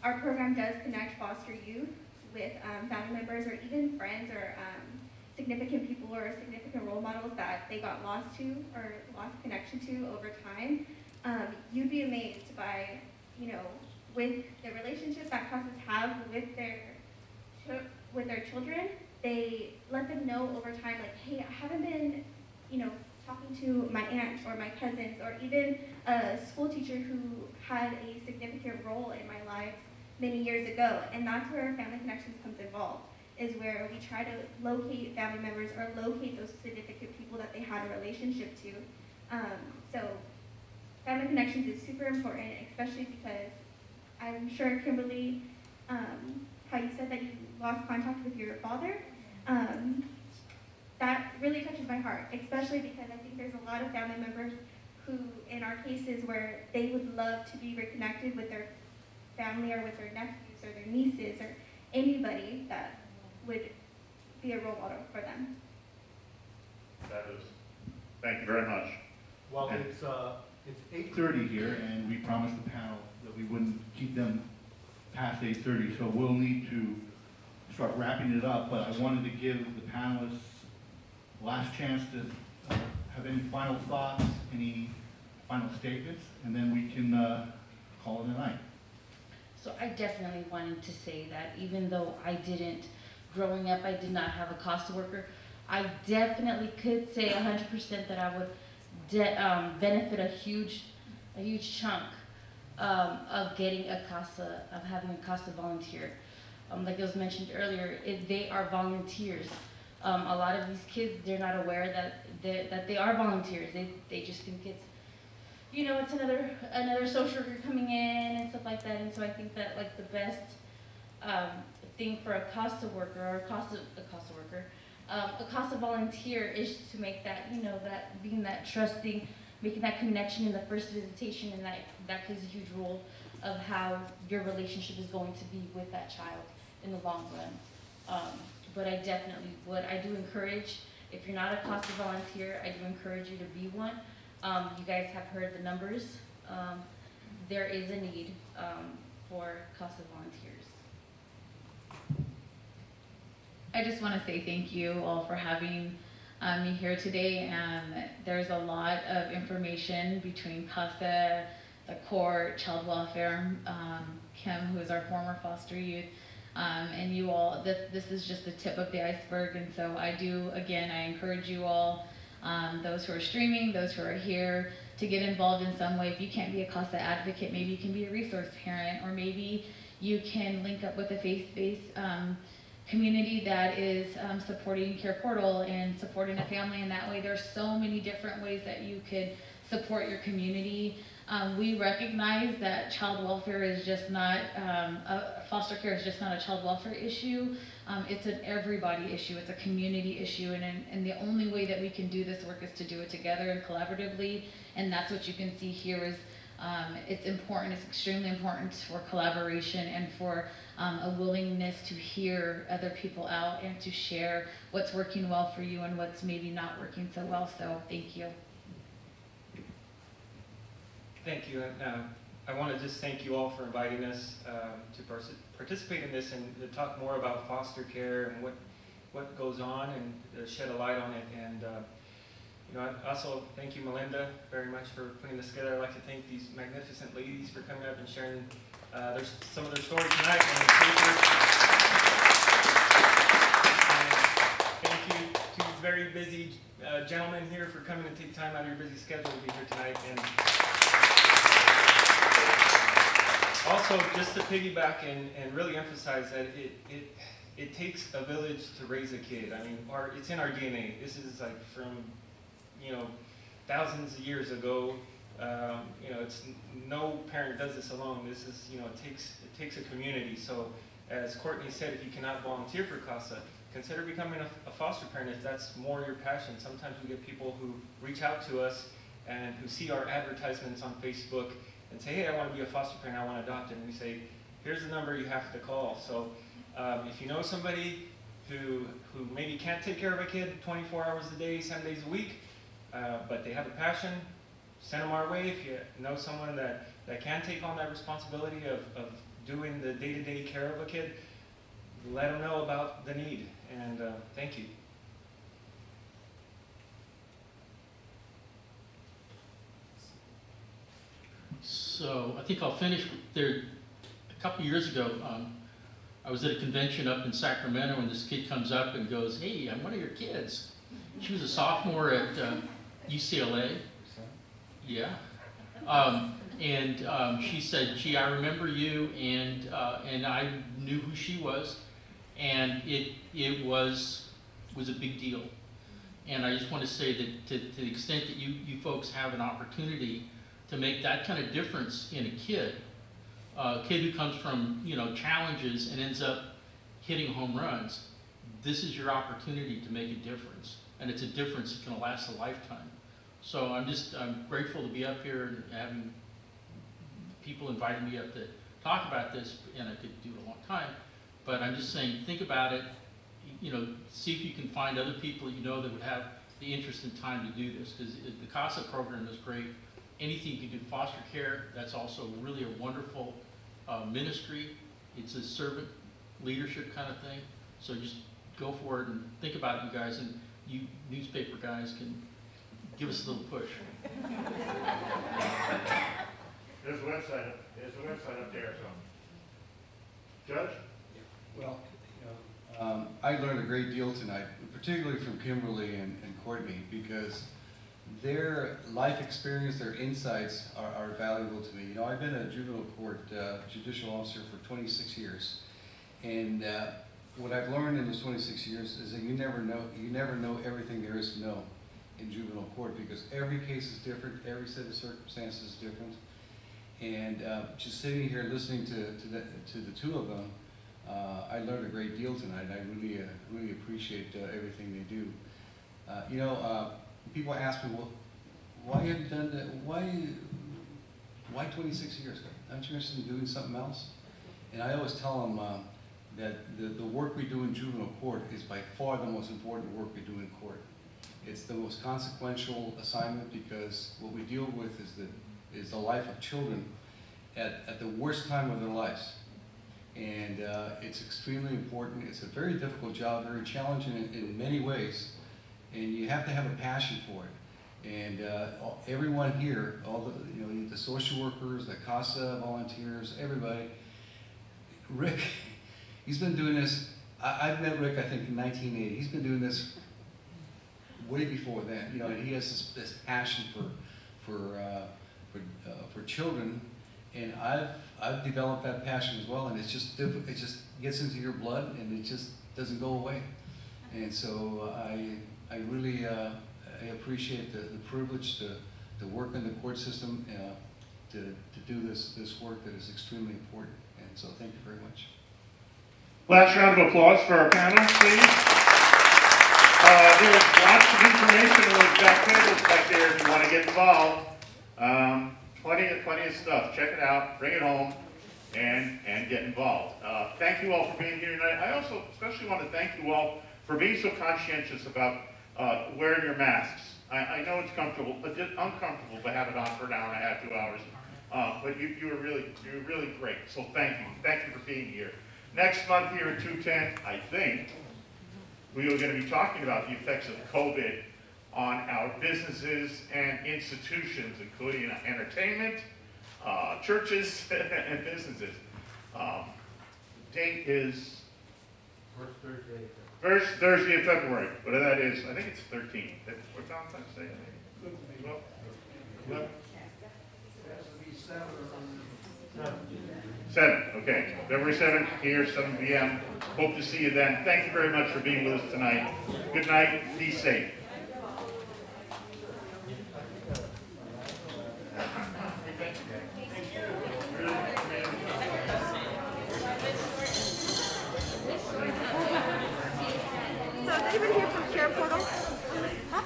Our program does connect foster youth with family members or even friends or significant people or significant role models that they got lost to or lost connection to over time. You'd be amazed by, with the relationship that CASAs have with their children. They let them know over time, like, hey, I haven't been, talking to my aunt or my cousins or even a school teacher who had a significant role in my life many years ago. And that's where Family Connections comes involved, is where we try to locate family members or locate those significant people that they had a relationship to. So Family Connections is super important, especially because I'm sure, Kimberly, how you said that you lost contact with your father, that really touches my heart, especially because I think there's a lot of family members who, in our cases, where they would love to be reconnected with their family or with their nephews or their nieces or anybody that would be a role model for them. That is, thank you very much. Well, And- it's 8:30 here, and we promised the panel that we wouldn't keep them past 8:30, so we'll need to start wrapping it up, but I wanted to give the panelists last chance to have any final thoughts, any final statements, and then we can call it a night. So I definitely wanted to say that even though growing up, I did not have a CASA worker, I definitely could say 100% that I would benefit a huge chunk of getting a CASA, of having a CASA volunteer. Like it was mentioned earlier, they are volunteers. A lot of these kids, they're not aware that they are volunteers. They just think it's, it's another social worker coming in and stuff like that. And so I think that like the best thing for a CASA worker or a CASA volunteer is to make that, that being that trusting, making that connection in the first visitation, and that plays a huge role of how your relationship is going to be with that child in the long run. But I definitely would. I do encourage, if you're not a CASA volunteer, I do encourage you to be one. You guys have heard the numbers. There is a need for CASA volunteers. I just want to say thank you all for having me here today. There's a lot of information between CASA, the court, child welfare, Kim, who is our former foster youth, and you all. This is just the tip of the iceberg, and so I encourage you all, those who are streaming, those who are here, to get involved in some way. If you can't be a CASA advocate, maybe you can be a resource parent, or maybe you can link up with a faith-based community that is supporting Care Portal and supporting a family in that way. There's so many different ways that you could support your community. We recognize that child welfare is just not, foster care is just not a child welfare issue. It's an everybody issue. It's a community issue. And the only way that we can do this work is to do it together and collaboratively. And that's what you can see here is it's important, it's extremely important for collaboration and for a willingness to hear other people out and to share what's working well for you and what's maybe not working so well. So thank you. Thank you. And I want to just thank you all for inviting us to participate in this and to talk more about foster care and what goes on and shed a light on it. And I also thank you, Melinda, very much for putting this together. I'd like to thank these magnificent ladies for coming up and sharing some of their stories tonight on the paper. And thank you to these very busy gentlemen here for coming and take time out of your busy schedule to be here tonight. And also, just to piggyback and really emphasize that it takes a village to raise a kid. I mean, it's in our DNA. This is like from thousands of years ago. It's no parent does this alone. This is it takes a community. So, as Courtney said, if you cannot volunteer for CASA, consider becoming a foster parent if that's more your passion. Sometimes we get people who reach out to us and who see our advertisements on Facebook and say, hey, I want to be a foster parent, I want to adopt it. And we say, here's the number you have to call. So if you know somebody who maybe can't take care of a kid 24 hours a day, 7 days a week, but they have a passion, send them our way. If you know someone that can take on that responsibility of doing the day-to-day care of a kid, let them know about the need. And thank you. So I think I'll finish there. A couple years ago, I was at a convention up in Sacramento, and this kid comes up and goes, hey, I'm one of your kids. She was a sophomore at UCLA. Yeah. She said, gee, I remember you, and I knew who she was, and it was a big deal. And I just want to say that to the extent that you folks have an opportunity to make that kind of difference in a kid who comes from challenges and ends up hitting home runs, this is your opportunity to make a difference, and it's a difference that's going to last a lifetime. So I'm grateful to be up here and having people inviting me up to talk about this, and I could do it a long time, but I'm just saying, think about it, see if you can find other people you know that would have the interest and time to do this, because the CASA program is great. Anything you can do, foster care, that's also really a wonderful ministry. It's a servant leadership kind of thing. So just go for it and think about it, you guys, and you newspaper guys can give us a little push. There's a website up there, so. Judge? Well, I learned a great deal tonight, particularly from Kimberly and Courtney, because their life experience, their insights are valuable to me. I've been a juvenile court judicial officer for 26 years, and what I've learned in those 26 years is that you never know everything there is to know in juvenile court, because every case is different, every set of circumstances is different, and just sitting here listening to the two of them, I learned a great deal tonight. I really appreciate everything they do. People ask me, well, why have you done that? Why 26 years? Aren't you interested in doing something else? And I always tell them that the work we do in juvenile court is by far the most important work we do in court. It's the most consequential assignment, because what we deal with is the life of children at the worst time of their lives. And it's extremely important. It's a very difficult job, very challenging in many ways, and you have to have a passion for it. And everyone here, all the social workers, the CASA volunteers, everybody. Rick, he's been doing this. I've met Rick, I think, in 1980. He's been doing this way before then. And he has this passion for children, and I've developed that passion as well. And it just gets into your blood, and it just doesn't go away. And so I really I appreciate the privilege to work in the court system, to do this work that is extremely important. And so thank you very much. Last round of applause for our panel, please. There's lots of information on those back tables back there if you want to get involved. Plenty of stuff. Check it out, bring it home, and get involved. Thank you all for being here tonight. I also especially want to thank you all for being so conscientious about wearing your masks. I know it's comfortable, but it's uncomfortable to have it on for an hour and a half, 2 hours. But you were really great. So thank you for being here. Next month here at 210, I think we are going to be talking about the effects of COVID on our businesses and institutions, including entertainment, churches, and businesses. Date is First Thursday of February, whatever that is. I think it's 13th. That's what Valentine's Day, I think. Well, 7, okay. February 7th, here, 7 p.m. Hope to see you then. Thank you very much for being with us tonight. Good night. Be safe. So is anybody here from Care Portal?